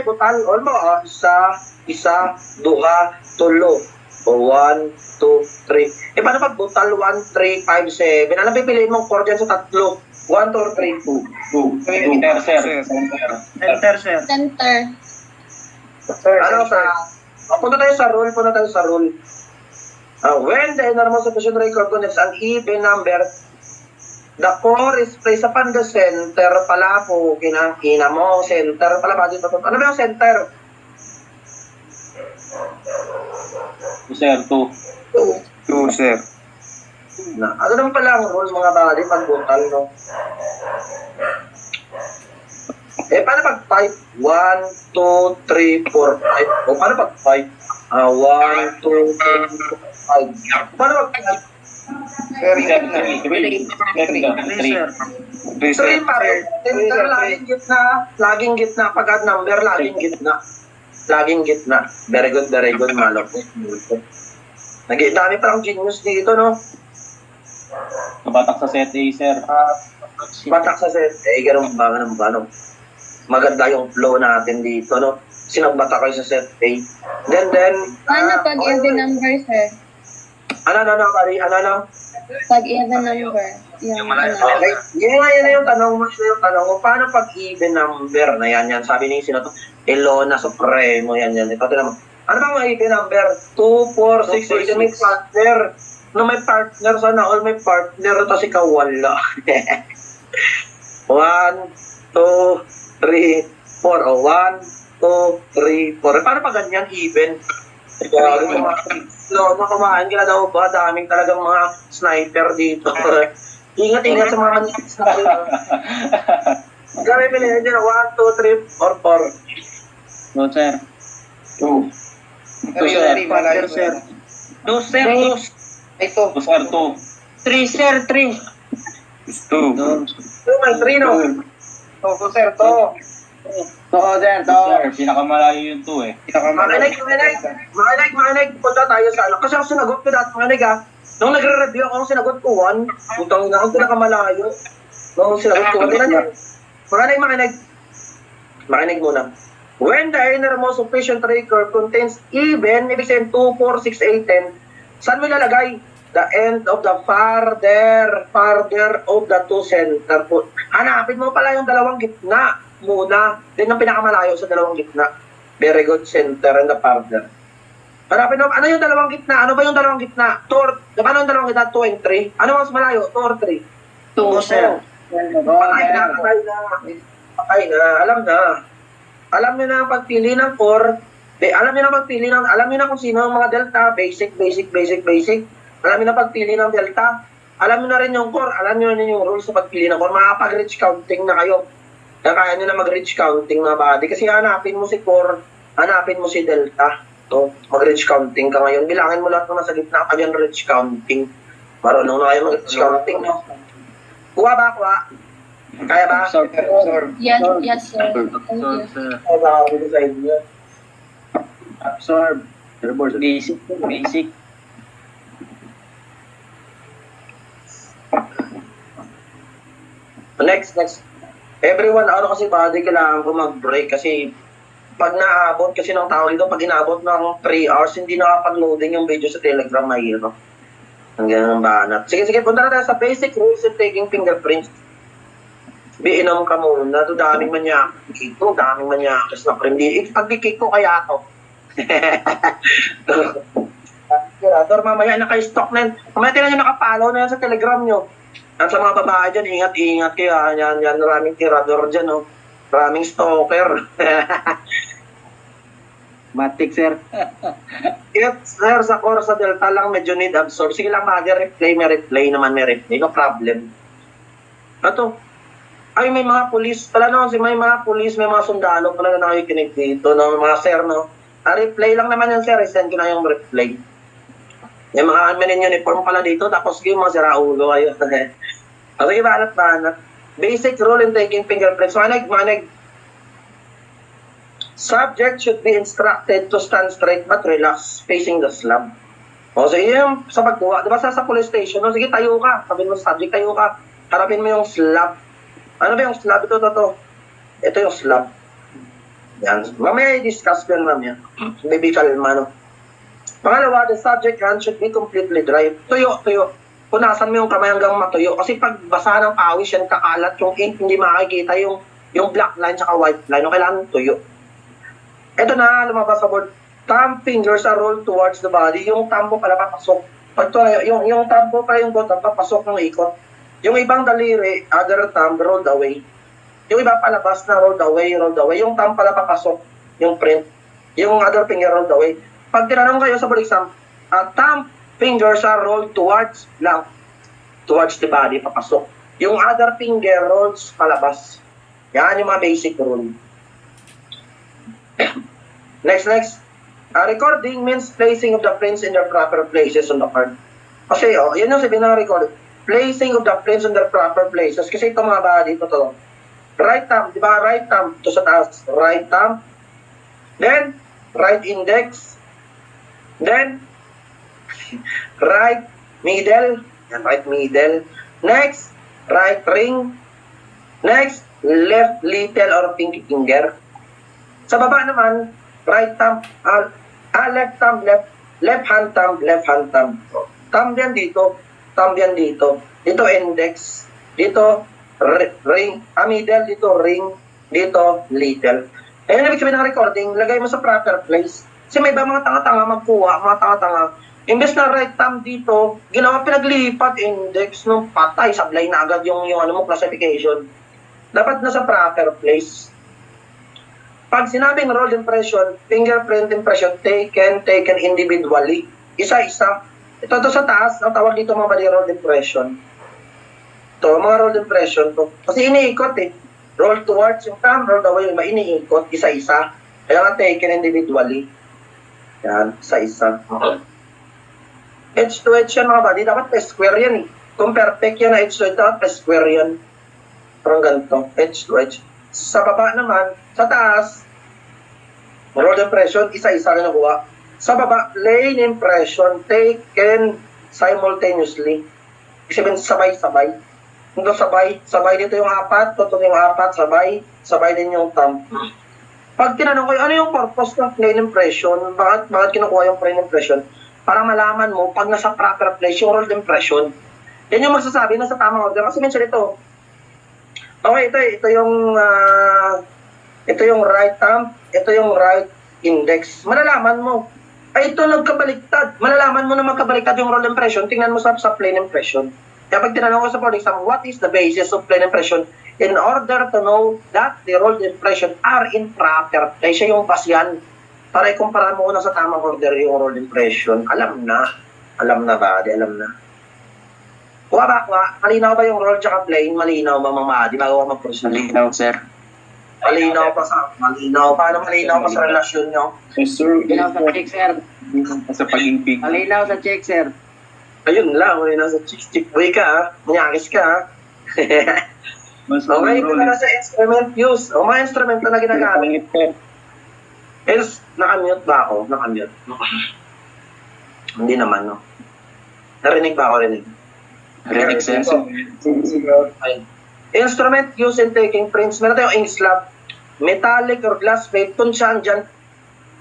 All mo, isa, duha, tulo. O 1, 2, 3. Paano pag butal? 1, 3, 5, 7. Ano pipiliin mong core dyan sa tatlo? 1, 2, or 3, 2. Enter, sir. Enter, sir. Center. Ano sa... punta tayo sa rule. When the innermost sufficient recurve contains an even number, the core is placed upon the center pala po. Kinang-ina mo. Center pala ba dito? Ano ba yung center? Sir, 2. 2, sir. Ano naman pala ang rule, mga body, pag butal, no? Paano pag 5? 1, 2, 3, 4, 5. O paano pag 5? 1, 2, 3, 4, 5. Paano pag 5? Sir, 3, sir. 3 pa rin. Center, laging gitna. Pag odd number, laging gitna. Very good, malapit. Dami pa lang genius dito, no? Kabatak sa set A, sir. Batak sa set. Ganun ba? Maganda yung flow natin dito, no? Sinagbata kayo sa set A. Then, Ano pag even number, sir? Ano? Pag even number. Yung Okay. Yan na yung tanong mo. Paano pag even number na yan? Sabi ni sino to? Elona Supremo. Yan. Ito naman. Ano bang even number? 2, 4, 6, 8. May partner. May partner. Sana all may partner. Tapos ikaw wala. 1, 2, 3, 4. O, 1, 2, 3, 4. Paano pa ganyan, even? Kumain ka na daw ba? Daming talagang mga sniper dito. Ingat-ingat sa mga manitis na kayo. Grabe pilihan dyan. 1, 2, 3, 4, 4. No, sir. 2. Pero yun, hindi malayo. Sir. 2, sir. 2. Ito. 2 sir, 2. 3, sir. 3. 2. 2 may 3, no? To, sir, to. Oo, sir. Sir, pinakamalayo yung 2 eh. Makinig. Punta tayo sa ano. Kasi ako sinagot ko dati, makinig ha. Nung nagre-review ako, sinagot ko 1. Putang ina, ako pinakamalayo. Nung sinagot ko 1. Makinig muna. When the innermost sufficient ray curve contains even, ibig sabihin 2, 4, 6, 8, 10, saan mo ilalagay? The end of the farther of the two center. Hanapin mo pala yung dalawang gitna muna. Then ang pinakamalayo sa dalawang gitna. Very good, center and the farther. Hanapin mo, ano yung dalawang gitna? Ano ba yung dalawang gitna? 2, ano yung dalawang gitna? 2 and 3. Ano mas malayo? 2 or 3? 2, sir. Patay na. Alam niyo na ang pagpili ng core. Alam niyo na kung sino ang mga delta. Basic. Alam niyo na pagpili ng delta. Alam niyo na rin yung core. Alam niyo na rin yung rules sa pagpili ng core. Makakapag-reach counting na kayo. Kaya niyo na mag-reach counting na body. Kasi hanapin mo si core, hanapin mo si delta. So, mag-reach counting ka ngayon. Bilangin mo lahat ng nasa gitna ka dyan, reach counting. Marunong na kayo mag-reach counting, no? Kuha ba? Kaya ba? Absorb. Yes, sir. Thank you. Kaya ba ako sa inyo? Absorb. Basic. Next. Everyone, kasi body, kailangan ko mag-break kasi pag naabot kasi ng tao dito, pag inabot ng 3 hours, hindi nakapag-loading yung video sa Telegram, mahirap. Hanggang banat. Sige, punta na tayo sa basic rules in taking fingerprints. Inom ka muna. Ito daming manyakis na prem. Pag-cake ko kaya to. Tirador, mamaya naka-stock na yun. Mamaya tila nyo nakapalo na yan sa Telegram nyo. At sa mga babae dyan, ingat kayo. Yan, maraming tirador dyan. Oh. Maraming stalker. Matik, sir. Sir, sa core sa delta lang medyo need absorb. Sige lang, mag-replay, may replay. No problem. Ito. Ay, may mga pulis pala, no? May mga pulis, may mga sundalo pala na nakikinig dito, no? Mga sir, no? Replay lang naman yan, sir. I-send ko na yung replay. Yung mga admin uniform pala dito, tapos yung mga siraulo, ayun. Okay, banat. Basic rule in taking fingerprints. Manig. Subject should be instructed to stand straight but relax, facing the slab. O, so yung sa pagkuha, diba sa police station, no? Sige, tayo ka. Sabihin mo sa subject, tayo ka. Harapin mo yung slab. Ano ba yung slab? Ito. Ito yung slab. Yan. Mamaya i-discuss ko yun, mamaya. Maybe kalma, no? Pangalawa, the subject hand should be completely dry. Tuyo. Punasan mo yung kamay hanggang matuyo. Kasi pag basa ng pawis, yan kakalat yung ink, hindi makikita yung black line at white line. No, kailangan tuyo. Ito na, lumabas sa board. Thumb fingers are rolled towards the body. Yung thumb mo pala papasok. Pag yung thumb mo pala yung bottom, papasok ng ikot. Yung ibang daliri, other thumb, rolled away. Yung iba palabas na rolled away. Yung thumb pala papasok, yung print. Yung other finger rolled away. Pag tinanong kayo sa board exam, thumb fingers are rolled towards the body, papasok. Yung other finger rolls palabas. Yan yung mga basic rule. Next. Recording means placing of the prints in their proper places on the card. Kasi, yan yung sabihin ng recording. Placing of the prints in their proper places. Kasi ito mga body, ito. Right thumb, di ba? Right thumb, ito sa taas. Right thumb. Then, right index. Then, right middle. Yan, right middle. Next, right ring. Next, left little or pinky finger. Sa baba naman, right thumb, left thumb, left hand thumb. Thumb yan dito. Dito index, dito ring, middle, dito ring, dito little. Ayun, ibig sabihin ng recording, lagay mo sa proper place. Kasi may iba mga tanga-tanga magkuha, Imbes na right thumb dito, ginawa pinaglipat index nung patay, sablay na agad yung ano mo, classification. Dapat nasa proper place. Pag sinabing rolled impression, fingerprint impression taken individually. Isa-isa. Ito sa taas, ang tawag dito mga bali rolled impression. Ito, mga rolled impression to. Kasi iniikot eh. Roll towards yung thumb, roll away yung iniikot, isa-isa. Kaya nga taken individually. Yan, isa-isa. Edge to edge yan mga bali. Dapat pa-square yan eh. Kung perfect yan na edge to edge, dapat pa-square yan. Parang ganito, edge to edge. Sa baba naman, sa taas, rolled impression, isa-isa na nakuha. Sa baba, lane impression taken simultaneously. Ibig sabihin, sabay-sabay. Ito sabay dito yung 4, totoo yung 4, sabay din yung thumb. Pag tinanong ko, ano yung purpose ng plane impression? Bakit kinukuha yung plane impression? Para malaman mo, pag nasa proper place, yung rolled impression, yan yung magsasabi na sa tamang order. Kasi mention ito, okay, ito yung right thumb, ito yung right index. Malalaman mo, ay ito nagkabaliktad. Malalaman mo na magkabaliktad yung roll impression, tingnan mo sa plane impression. Kaya pag tinanong ko sa board exam, what is the basis of plane impression? In order to know that the rolled impression are in proper place, siya yung pasyan. Para ikumpara mo na sa tamang order yung rolled impression. Alam na ba? Alam na. Kuha ba? Malinaw ba yung roll tsaka plane? Malinaw ba mga di bago ka mag-proceed? Malinaw, sir. Malinaw. Paano malinaw pa sa relasyon nyo? Yes, sir. Malinaw sa check, sir. Sa pag-ibig. Malinaw sa check, sir. Ayun lang, malinaw sa chick boy ka ha. Manyakis ka ha. Mas Okay, ito na sa instrument use. O mga instrument na ginagamit. Else, nakamute ba ako? Nakamute. Hindi naman, no? Narinig ba ako? Rinig, sir. Instrument used in taking prints. Meron tayong ink slab, metallic or glass plate. Kung saan dyan,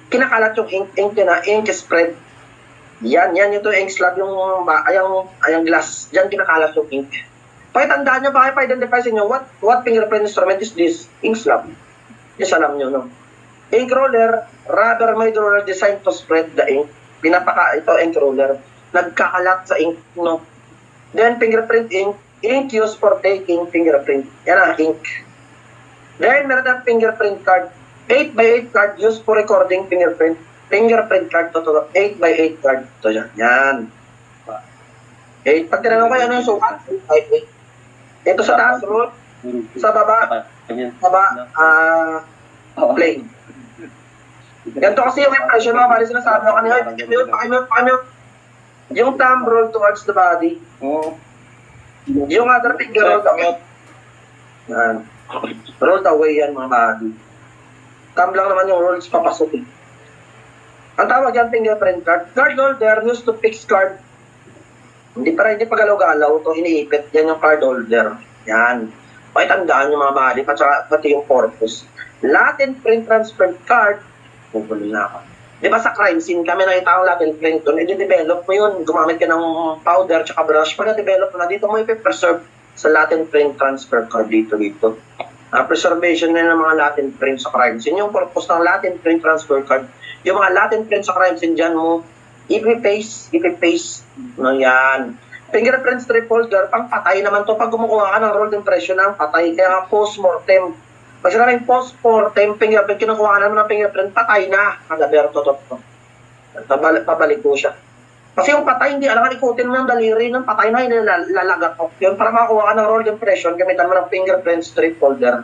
kinakalat yung ink spread. Yan yung ink slab, yung glass. Dyan kinakalat yung ink. Pakitandaan nyo, pa-identify sa inyo, what fingerprint instrument is this? Ink slab. Yes, alam nyo, no? Ink roller, rubber-made roller designed to spread the ink. Ito ink roller. Nagkakalat sa ink, no? Then, fingerprint ink used for taking fingerprint. Yan ang ink. Then, meron tayong fingerprint card. 8x8 card used for recording fingerprint. Fingerprint card to 8x8 card. Ito yan. 8. Pag tinanong ko, ano yung sukat? 8x8. Ito sa taas, roll. Sa baba, plain. Ganito kasi yung impression mga bali sinasabi ko kanina. Pakimute. Yung thumb roll towards the body. Yung other finger roll away. Yan. Roll away yan mga body. Thumb lang naman yung rolls papasok eh. Ang tawag yan fingerprint card. Card holder used to fix card. Hindi pa galaw-galaw. Ito iniipit. Yan yung card holder. Yan. Pakitandaan yung mga body. Pati yung purpose. Latin print transfer card. Pupulo na ako. Di ba sa crime scene kami nakita ang Latin print doon. I-develop mo yun. Gumamit ka ng powder tsaka brush. Pag na-develop mo na dito mo i-preserve sa Latin print transfer card dito. Preservation na ng mga Latin print sa crime scene. Yung purpose ng Latin print transfer card. Yung mga Latin print sa crime scene dyan mo ipipaste. No, yan. Fingerprint strip holder, pang patay naman to pag kumukuha ka ng rolled impression ng patay. Kaya nga post-mortem. Pag sinabing post-mortem fingerprint, kinukuha ka naman ng fingerprint, patay na. Agaberto to. Pabalik ko siya. Kasi yung patay, hindi alam ikutin mo yung daliri ng patay na, lalagat mo. Yun, para makakuha ka ng rolled impression, gamitan mo ng fingerprint strip holder.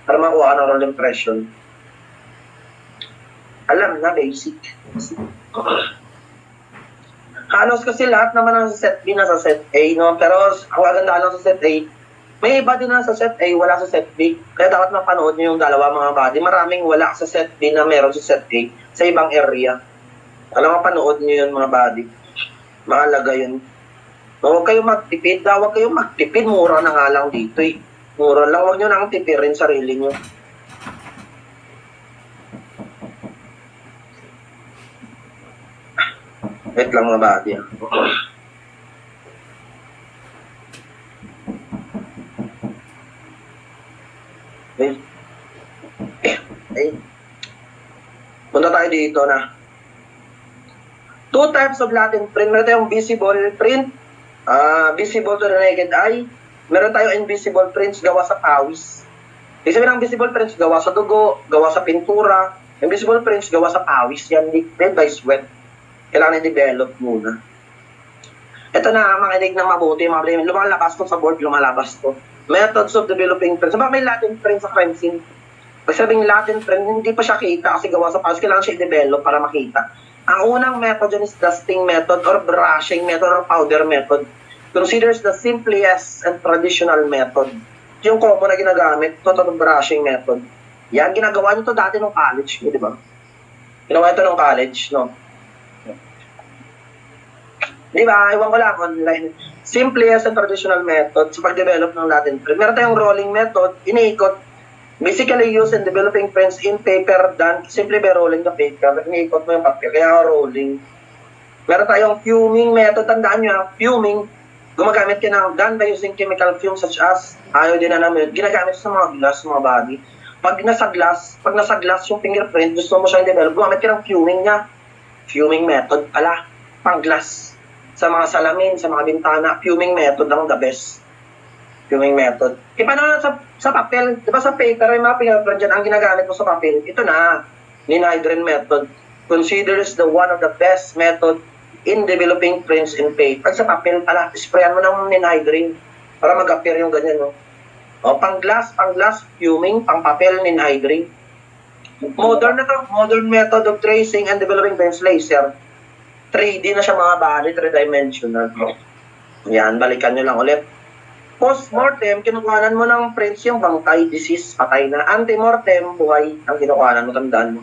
Para makakuha ka ng rolled impression. Alam na, basic. Halos kasi lahat naman ng set B nasa set A, no? Pero ang maganda lang sa set A, may iba din na sa set A, wala sa set B. Kaya dapat mapanood nyo yung dalawa mga body. Maraming wala sa set B na meron sa set A sa ibang area. Alam mo, panood nyo yun mga body. Mahalaga yun. No, huwag kayong magtipid. Huwag kayong magtipid. Mura na nga lang dito eh. Mura lang. Huwag nyo nang tipirin sarili nyo. Wait lang mga body. Punta tayo dito na. Two types of Latin print. Meron tayong visible print. Visible to the naked eye. Meron tayong invisible prints gawa sa pawis. Ibig sabihin ng invisible prints gawa sa dugo, gawa sa pintura. Invisible prints gawa sa pawis. Yan, made by sweat. Kailangan i-develop muna. Ito na, makinig na mabuti. Lumalabas to sa board, lumalabas to. Methods of developing prints. Sabak may Latin print sa crime scene. Pag sabing Latin print, hindi pa siya kita kasi gawa sa pawis. Kailangan siya i-develop para makita. Ang unang method dyan is dusting method or brushing method or powder method. Considers the simplest and traditional method. Yung common na ginagamit, ito brushing method. Yan, ginagawa nyo to dati nung college, di ba? Ginawa ito nung college, no? Di ba? Iwan ko lang, online. Simplest and traditional method sa pag-develop ng Latin print. Meron tayong rolling method, iniikot. Basically used in developing prints in paper done simply by rolling the paper. Iniikot mo yung papel, kaya rolling. Meron tayong fuming method, tandaan nyo, fuming. Gumagamit ka ng done by using chemical fumes such as iodinamide. Ginagamit sa mga glass, mga body. Pag nasa glass yung fingerprint, gusto mo siyang develop, gumamit ka ng fuming niya. Fuming method pala, pang glass. Sa mga salamin, sa mga bintana, fuming method ang the best. Fuming method. E paano na sa papel? Di ba sa paper, yung mga fingerprint dyan, ang ginagamit mo sa papel, ito na, ninhydrin method. Considers the one of the best method in developing prints in paper. Pag sa papel pala, sprayan mo ng ninhydrin para mag-appear yung ganyan, no? O, pang glass, fuming, pang papel, ninhydrin. Modern na to, modern method of tracing and developing prints, laser. 3D na siya mga bali, 3-dimensional. Yan, balikan nyo lang ulit. Post-mortem, kinukuhanan mo ng prints yung bangkay, disease, patay na. Antemortem, buhay, ang kinukuhanan mo, tandaan mo.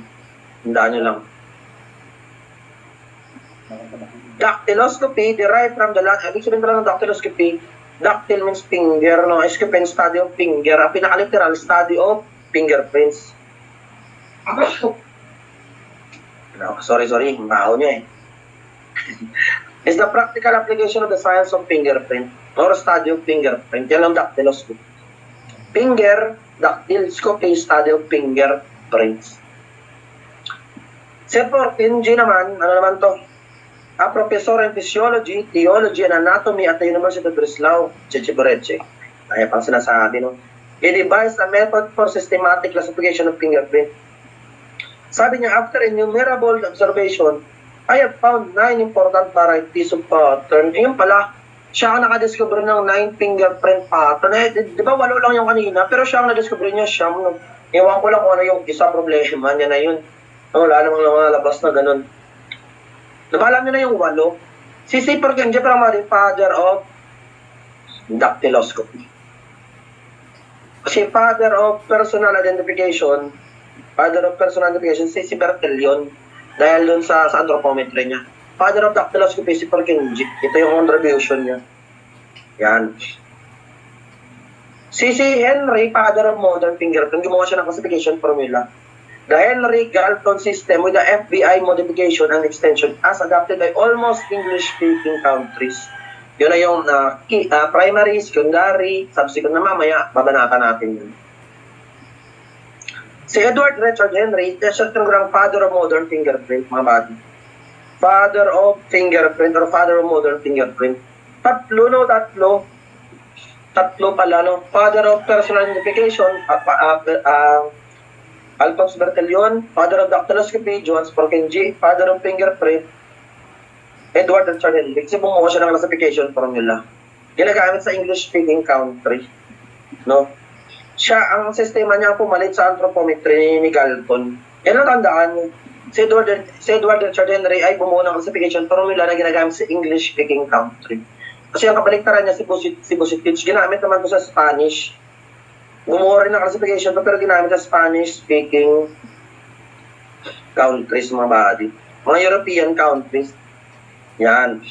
Tandaan nyo lang. Dactyloscopy, derived from the Latin. Ibig sabihin pala ng dactyloscopy, dactyl means finger, no? Escopy, study of finger. Ang pinaka-literal, study of fingerprints. Sorry, maho nyo eh. Is the practical application of the science of fingerprint or study of fingerprint. Yan ang dactyloscopy. Dactyloscopy, study of fingerprints. Set 14G naman, ano naman to? A professor in physiology, theology, and anatomy at the University of Breslau, Ceciboreche. Kaya pang sinasabi, no? He devised a method for systematic classification of fingerprint. Sabi niya, after innumerable observation, I have found 9 important varieties of pattern. Ngayon pala, siya ang nakadiscover ng 9 fingerprint pattern. Di ba 8 lang yung kanina? Pero siya ang nadiscover niya, siya. Iwan ko lang kung ano yung isa problema niya na yun. Wala namang mga labas na ganun. Nabalam niyo na yung 8. Si Perkinje parang father of dactyloscopy. Kasi father of personal identification, si Bertillon. Dahil dun sa anthropometry niya. Father of dactyloscopy, si Perkinje. Ito yung contribution niya. Yan. Si Henry, father of modern fingerprint, gumawa siya ng classification formula. The Henry Galton system with the FBI modification and extension as adopted by almost English-speaking countries. Yun na yung primary, secondary, subsequent na mamaya, babanata natin yun. Si Edward Richard Henry, siya ang father of modern fingerprint, mga body. Father of fingerprint or father of modern fingerprint. Tatlo pala, no? Father of personal identification, Alphonse Bertillon. Father of dactyloscopy, Johannes Perkinje. Father of fingerprint, Edward Richard Henry. Kasi bumuha siya ng classification formula. Ginagamit sa English-speaking country, no? Siya, ang sistema niya pumalit sa anthropometry ni Galton. Yan ang tandaan, si Edward Richard Henry ay bumuo ng classification formula na ginagamit sa English-speaking country. Kasi ang kabaliktaran niya si Vucetich, ginamit naman ko sa Spanish. Bumuo rin ng classification pero ginamit sa Spanish-speaking countries, mga body. Mga European countries. Yan.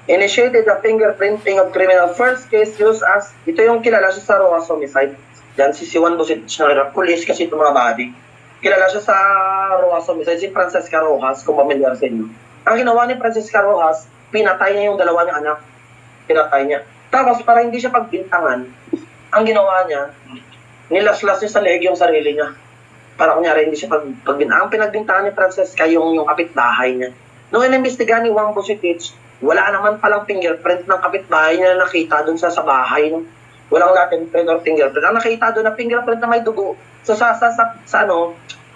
Initiated the fingerprinting of criminal. First case used as, ito yung kilala siya sa Rojas homicide. Yan si Juan Vucetich na police kasi ito mga body. Kilala siya sa Rojas homicide, si Francesca Rojas, kung pamilyar sa inyo. Ang ginawa ni Francesca Rojas, pinatay niya yung dalawa niyang anak. Pinatay niya. Tapos para hindi siya pagbintangan, ang ginawa niya, nilaslas niya sa leeg yung sarili niya. Para kunyari hindi siya pagbintangan. Ang pinagbintangan ni Francesca yung kapitbahay niya. Nung inimbestigahan ni Juan Vucetich, wala naman palang fingerprint ng kapitbahay na nakita doon sa bahay. No? Walang natin print or fingerprint. Ang nakita doon na fingerprint na may dugo sa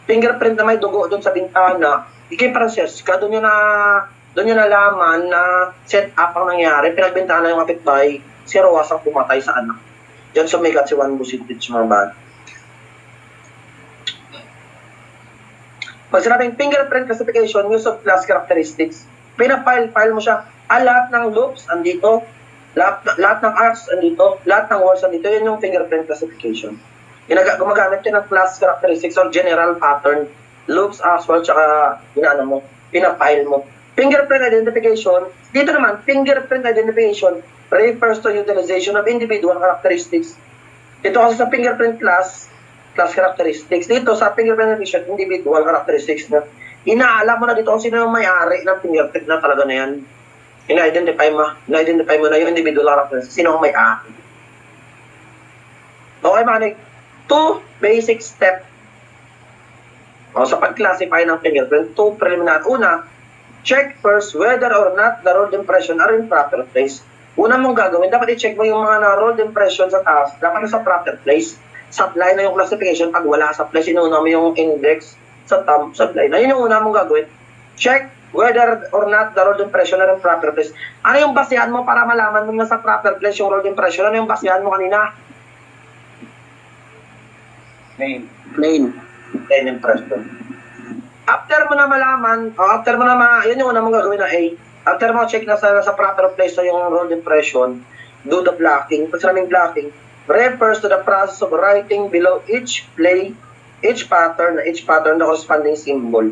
fingerprint na may dugo doon sa bintana. Kay Francesca, doon yun nalaman na set up ang nangyari. Pinagbintana yung kapitbahay, si Roas ang pumatay sa anak. Diyan sumikat si Juan Bucitich, mga bad. Pag sinabing fingerprint classification, use of class characteristics, pinafile mo siya. Lahat ng loops andito, lahat ng arcs andito, lahat ng walls andito, yun yung fingerprint classification. Gumagamit yun ng class characteristics or general pattern, loops, arcs, walls, tsaka pinafile mo. Fingerprint identification, dito naman, fingerprint identification refers to utilization of individual characteristics. Dito kasi sa fingerprint class characteristics. Dito sa fingerprint identification, individual characteristics na inaalam mo na dito kung sino yung may-ari ng fingerprint na talaga na yan. Ina-identify mo na yung individual characteristics, sino ang may-ari. Okay, Manik. 2 basic step sa pag-classify ng fingerprint. 2 preliminary. Una, check first whether or not the rolled impression are in proper place. Una mong gagawin, dapat i-check mo yung mga na-rolled impression sa taas, dapat sa proper place. Supply na yung classification. Pag wala sa place, inuna mo yung index sa thumb, supply na. Yun yung una mong gagawin. Check whether or not the rolled impression are in proper place. Ano yung basihan mo para malaman mo na sa proper place yung rolled impression? Ano yung basihan mo kanina? Plain impression. After mo na malaman, yun yung una mong gagawin na A. After mo check na sa proper place na yung rolled impression, do the blocking. Pag sinabing blocking, refers to the process of writing below each pattern na corresponding symbol.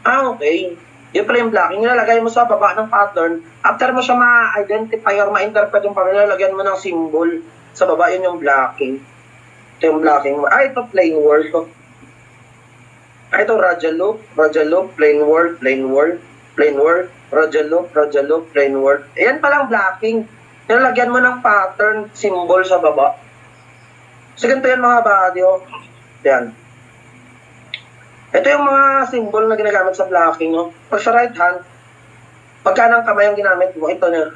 Okay. Yun pala yung blocking. Nilalagay mo sa baba ng pattern. After mo siya ma-identify or ma-interpret yung pattern, nilalagyan mo ng symbol. Sa baba, yun yung blocking. Ito yung blocking mo. Ito plain word. Ito radial loop, plain word, radial loop, plain word. Ayan palang blocking. Nilalagyan mo ng pattern, symbol sa baba. So, ganito yan mga body. Yan. Ito yung mga symbol na ginagamit sa blocking. Pag sa right hand, pagka ng kamay ang ginamit mo, ito na.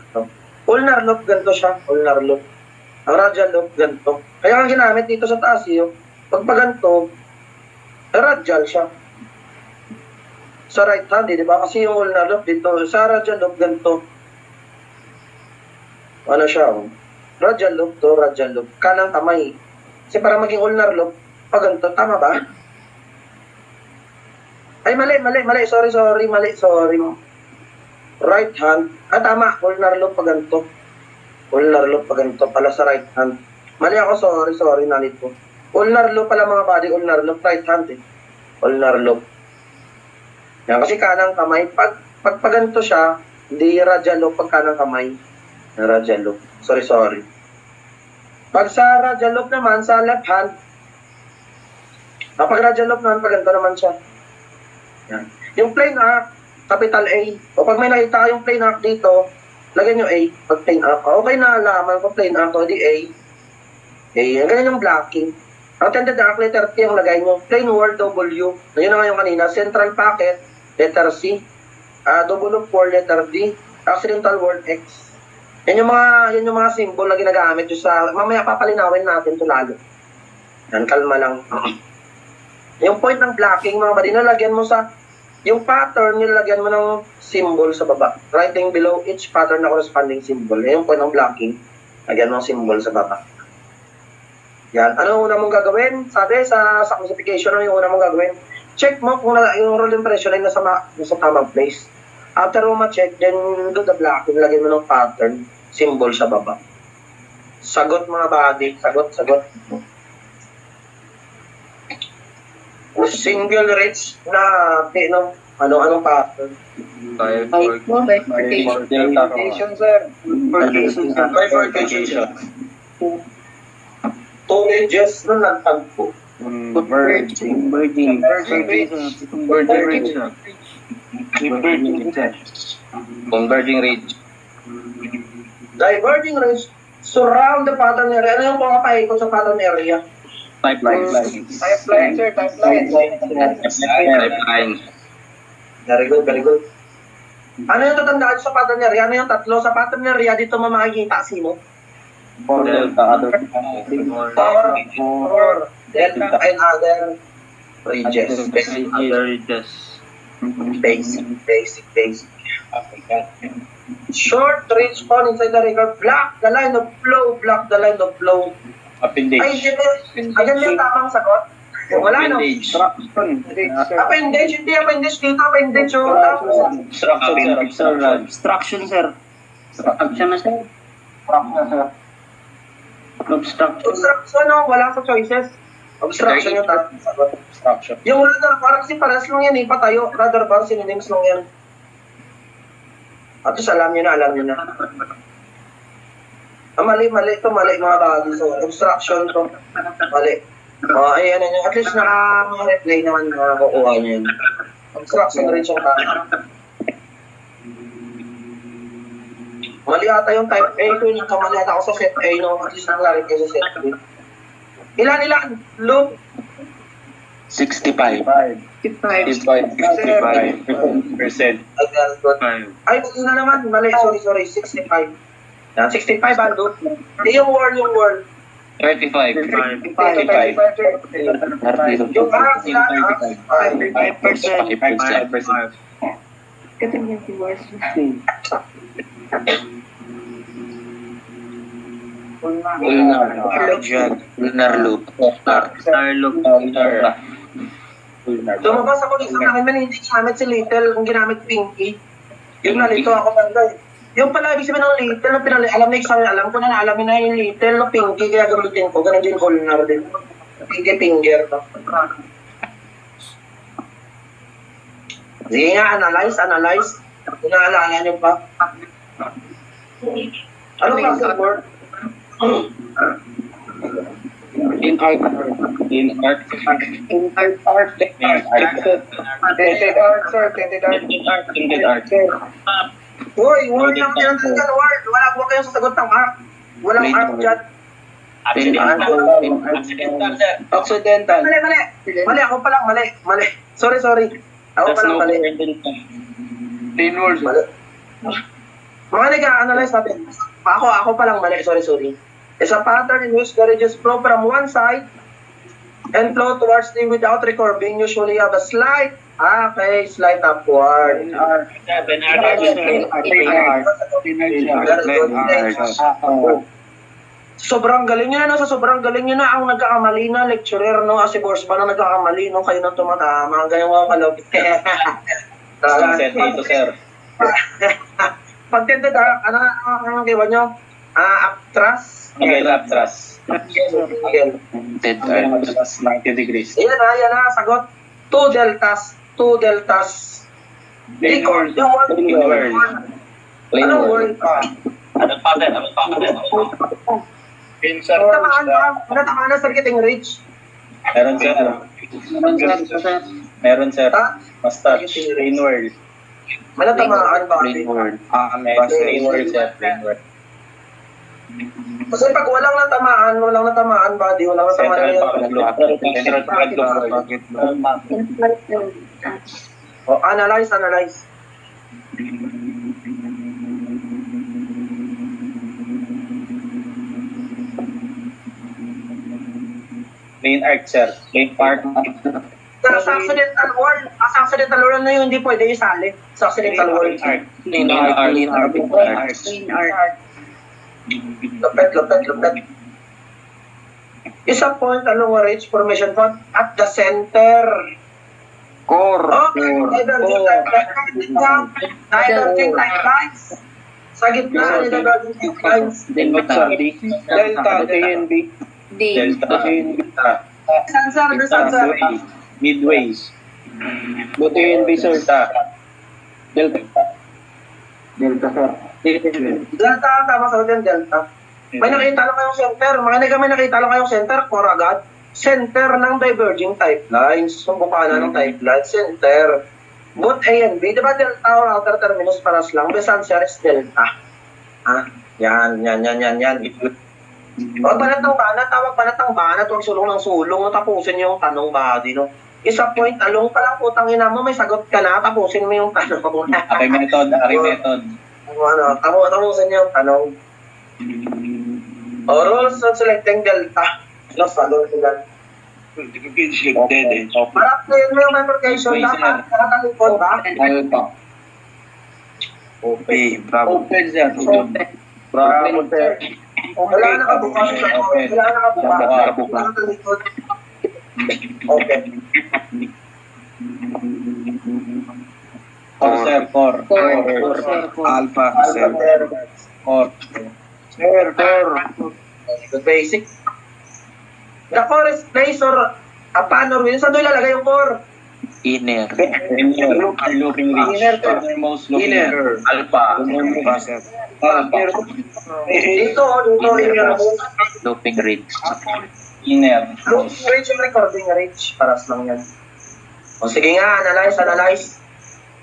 Ulnar loop, ganito siya. Ulnar loop. Ang radial loop, ganito. Kaya ang ginamit dito sa taas pag ganito, radial siya. Sa right hand, di ba? Kasi yung ulnar loop dito, sa radial loop, ganito. Ano siya? Radial loop to, radial loop. Kanang kamay. Kasi para maging ulnar loop, pag ganito, tama ba? Ay, mali. Sorry. Right hand. Tama. Ulnar loop pag ganito. Ulnar loop pag ganito pala sa right hand. Mali ako, sorry, nalito. Ulnar loop pala mga body, ulnar loop, right hand Ulnar loop. Yan, kasi kanang kamay. Pag ganito siya, hindi radial loop pag kanang kamay. Radial loop. Sorry. Pag sa radial loop naman, sa left hand, pag radial loop naman, pag ganito naman siya. Yan. Yung plain arc, capital A. O pag may nakita kayong plain arc dito, lagyan nyo A. Pag plain arc, okay na alaman ko plain arc, o di A. Yan, ganyan yung blocking. Ang tended arc, letter T ang lagay nyo. Plain word, W. Yun na nga yung kanina. Central packet, letter C. Double loop 4, letter D. Accidental word X. Yan yung mga symbol na ginagamit yung sa, mamaya papalinawin natin ito lalo. Yan, kalma lang. Yung point ng blocking, mga badi, nilagyan mo sa, yung pattern, nilagyan mo ng symbol sa baba. Writing below each pattern na corresponding symbol. Yan yung point ng blocking. Lagyan mo ng symbol sa baba. Yan. Ano una mong gagawin? Sabi, sa classification, ano yung una mong gagawin? Check mo kung yung roll impression ay nasa tamang place. After mo ma-check, then do the blocking, lagyan mo ng pattern, symbol sa baba. Sagot mga body. Sagot. Single reach na anong pattern? Bifurcation, sir. Bifurcation. 2 edges na nagtagpo. Converging ridge. Diverging ridge surround the pattern area. Ano yung mga paikot sa pattern area? Pipeline. Pipeline, sir. Pipeline. Pipeline. Very good. Ano yung tatandaan sa pattern niya? Ano yung tatlo? Sa pattern niya, dito mo makikita. Sino? Delta, other Or delta and other ridges. Basic. Short ridge on inside the record. Block the line of flow. appendage. Ay, agad yung tamang sagot. Wala, no? Appendage, hindi appendage dito. Appendage yung tapos. Obstruction, sir. Obstruction na, sir. Obstruction. Obstruction, no? Wala sa choices. Obstruction yung tamang sagot. Yung radar bar, kasi paras lang yan, patayo. Radar bar, synonyms lang yan. At least alam nyo na. Mali ito, mali mga bago. So, obstruction to. Mali. Ayan yun. At least naka-reply naman na kukuha nyo yun. Obstruction rin siyang tama. Mali ata yung type A. Kung nagkamali ata ako sa set A, no? At least nakalarip kayo sa set B. Ilan? Loop? 65. 55. 65%. Ay, mali na naman. Mali, sorry. 65. Yan, 65 ang loop. Hindi yung word. 35. Yung parang sila, 5%. 5%. Katulad yung words. Lunar loop. Lumabas ako dito namin, hindi ginamit si Little, kung ginamit Pinky. Yung nalito ako banda. Yung pala, ibig sabihin ng Little, na alam na exam, alam ko na alamin na yung Little, no Pinky, kaya gamitin ko, ganun din Colnar din. Pinky finger, no? Sige nga, analyze. Kung naalala nyo pa. Ano ba sa word? In art. Tinted art. Uy, word lang tinatanggal word. Wala kayong sasagot ng art. Walang art dyan. Accidental. Mali, ako palang mali. Sorry. Ako palang mali. Mali. Mga nag-a-analyze natin. Ako palang mali. Sorry. It's a pattern in which the ridges flow from one side and flow towards the without recurving. Usually have a slight upward. Sobrang galing nyo na, ang nagkakamali na lecturer, no? Si Borsman ang nagkakamali, no? Kayo na tumatama, ganyan mga kalapit. Sir. Pag-tended, ano kiwa nyo? Actras? Actras. Miguel. 90 degrees. Ayan na, sagot. 2 deltas. Record. Anong word pa? Anong pattern? Natamaan na circuiting ridge. Meron sir. Mustache. Plain word. Malatamaan ba? Plain word, sir. Plain word. Kasi pag walang natamaan body, walang natamaan yun. Analyze. Plain art, sir. Plain part. Sa accidental word na yun, hindi pwede isali. Sa accidental word. Plain art. Lupet. Isa point along a ridge formation point at the center. Core. Diverging timelines. Sa gitna, diverging timelines. Delta. DNB. D. Delta. Saan? Midways. DNB, sir. Delta, sir. Delta, tama sa atin, Delta. May nakita lang kayong center. May nakita lang kayong center, core agad. Center ng diverging type lines. Sumbukan na ng type lines. Center. Both A and B. Diba Delta or outer terminus paras lang? Best answer is Delta. Yan. O, banat ng banat. Tawag banat ng banat. Huwag sulong ng sulong. Tapusin yung tanong body, no? Isa point, talong pa lang, putang ina mo, may sagot ka na, tapusin mo yung tanong muna. Aking method, aking method. Tapusin niyo yung tanong. O, rules of selecting delta. Los, sagot sila. Para clear mo yung bifurcation, Okay, sir. dapat nakatalikod ba? Alpha. Okay, bravo. Open, sir. Bravo, sir. Wala nakabukas sa Okay. wala nakabukas. Nakabukas. Wala nakalikod. Okay. Four, sir. Four. Alpha, sir. Four. Sir, The basic. The core is place or upon or within. Saan doon ilalagay yung core? Inner. Inner. Looping reach. Inner, sir. Innermost looping Inner. reach. Alpha. Alpha, sir. Dito, inner. Looping ridge. Inner. Reach yung recording reach. Paras lang yan. O sige nga, analyze.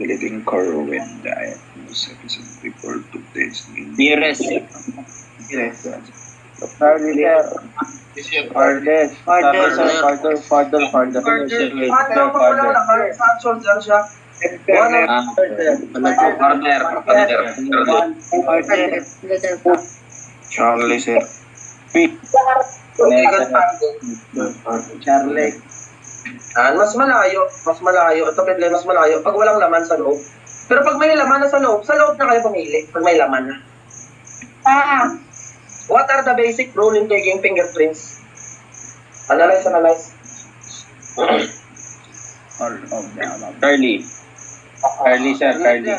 Philippine core when diagnosis before to test. Nearest. Paano mo wala naman? Saan soldier siya? Charlie, sir. Charlie. Mas malayo. Ito problema, mas malayo. Pag walang laman sa loob. Pero pag may laman na sa loob na kayo pumili. Pag may laman na. What are the basic rule in taking fingerprints? Analyze. Curly. Curly, sir. Curly.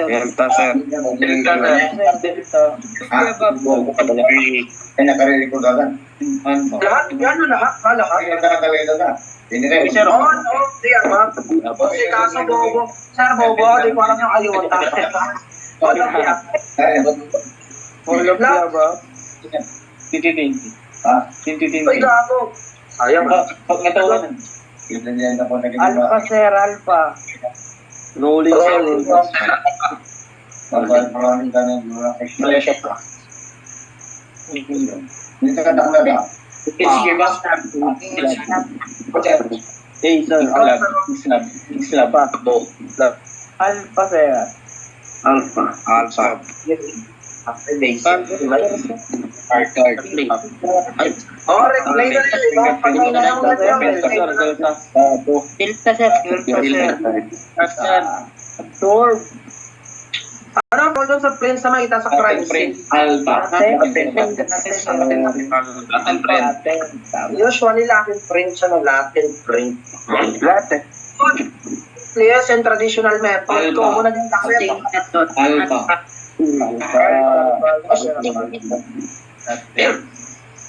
Delta, sir. Lahat? Si Kaso Bobo. Sir Bobo, di ko alam yung ayunta. Ay, gago. Sayang. Alpha, sir. Alpha. Rolling. Alpha, sir. Alpha. Oh, replay na Delta, sir. Absorb. Ano po doon sa planes na makita sa crime scene? Usually Latin print siya ng Latin print. Yes, and traditional method. Common na din kasi.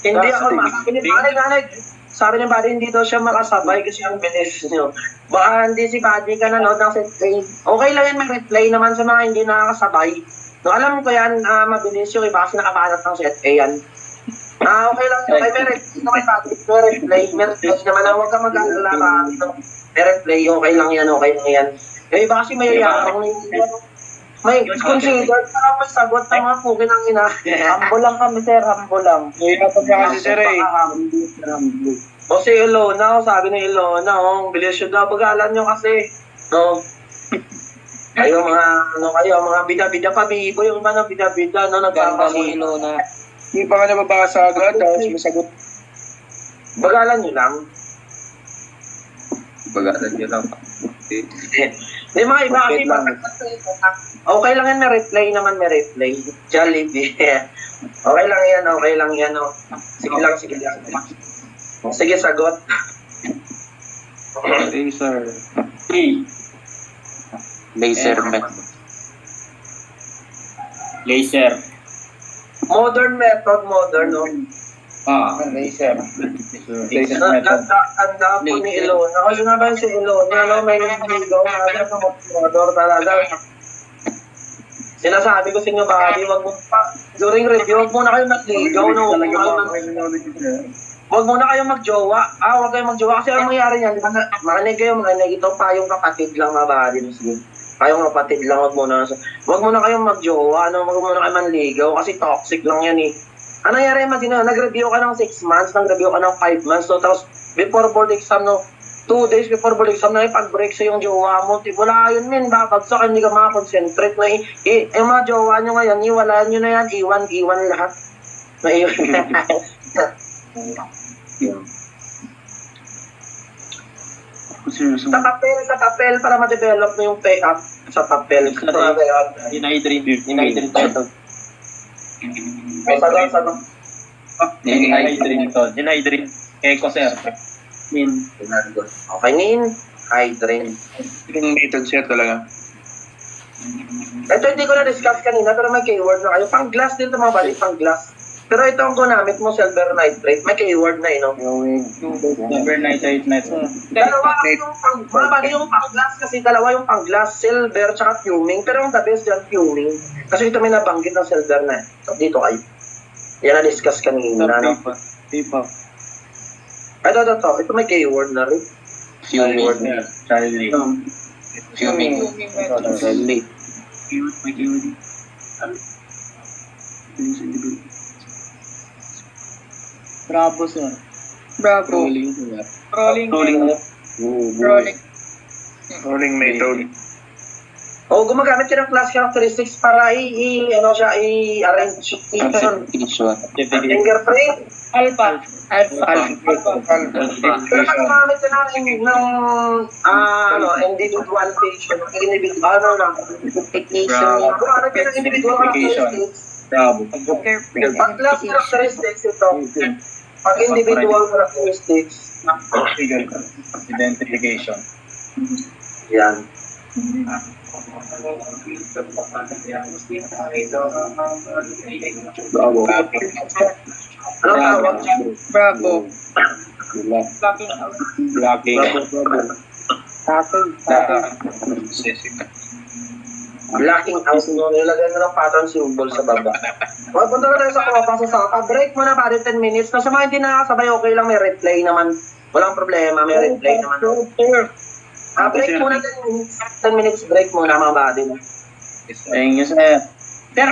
Hindi ako makakapinit. Sabi ni Buddy, hindi daw siya makasabay kasi ang bilis niyo. Baka hindi si Buddy ka nanood ng set play. Okay lang yan, may replay naman sa mga hindi nakakasabay. No, alam ko yan, mabilis yung iba kasi nakabanat ng set A yan. Okay lang yun. May replay naman. Huwag ka mag-alala. May replay, okay lang yan. Yung iba kasi may yayarang may considered para may sagot ng mga pukin ng ina. Humble lang kami, sir. Humble lang. O si Ilona, sabi ni Ilona, bilis yun daw. Pag-alan nyo kasi. No? Kayo mga bida-bida pabibo, yung mga bida-bida, no? Nagpapasi. Hindi pa ka nababasa agad, tapos masagot. Bagalan nyo lang. May mga iba kasi okay lang yan, may replay. Jollibee. Okay lang yan. Sige lang. Sige, sagot. Laser method. Modern method, no? Ganda po ni Ilona. Kasi nga ba si Ilona, no? May nagbigaw nga sa motor talaga. Sinasabi ko sa inyo, Buddy, during review, wag muna kayo magligaw, no? Wag muna kayong magjowa. Wag kayong magjowa kasi ang mangyari niyan, makinig ito, payong kapatid lang, Buddy. Payong kapatid lang, wag muna kayong magjowa, no? Wag muna kayong manligaw kasi toxic lang yan, eh. Ano nangyari, imagine na, nag-review ka ng 6 months, nag-review ka ng 5 months, so tapos before board exam, no, 2 days before board exam, na ipag-break sa yung jowa mo, wala yun, min, babagsak, hindi ka makakonsentrate na, yung mga jowa nyo ngayon, iwalaan nyo na yan, iwan lahat. Naiwan na. Sa papel, para ma-develop mo yung pay-up sa papel. Inahydrin to. Sagot. Inahydrin. Eco, sir. Min. Okay, Nin. Hydrin. Yung method sir talaga. Ito hindi ko na-discuss kanina, pero may keyword na kayo. Pang-glass din ito mga bali, pang-glass. Pero ito ang gunamit mo, silver nitrate. May keyword na, no? Silver nitrate net. Dalawa kasi yung mga bali yung pang-glass kasi dalawa yung pang-glass, silver, tsaka fuming. Pero yung the best dyan, fuming. Kasi ito may nabanggit ng silver na. So, dito kayo. Yan na-discuss kanina, no? Ito. Ito may keyword na rin. Keyword. Charlie. Fuming. Charlie. May keyword. Bravo, sir. Bravo. Rolling. Rolling method. O, gumagamit ka ng class characteristics para i-arrange fingerprint. Alpha. Pero pag gumamit ka ng individualization, gumamit ka ng individual characteristics, Bravo. pag class characteristics ito, pag individual characteristics, Identification. yan. Bravo. Ano tawag? Bravo. Blocking. Blocking out mo, nilagay mo ng pattern symbol sa baba. O, punta na tayo sa Coppa sa break mo na pa 10 minutes. Kasi mga hindi nakasabay, okay lang, may replay naman. Walang problema, may replay naman. Break muna 10 minutes. 10 minutes break muna mga buddy. Thank you, sir. Sir,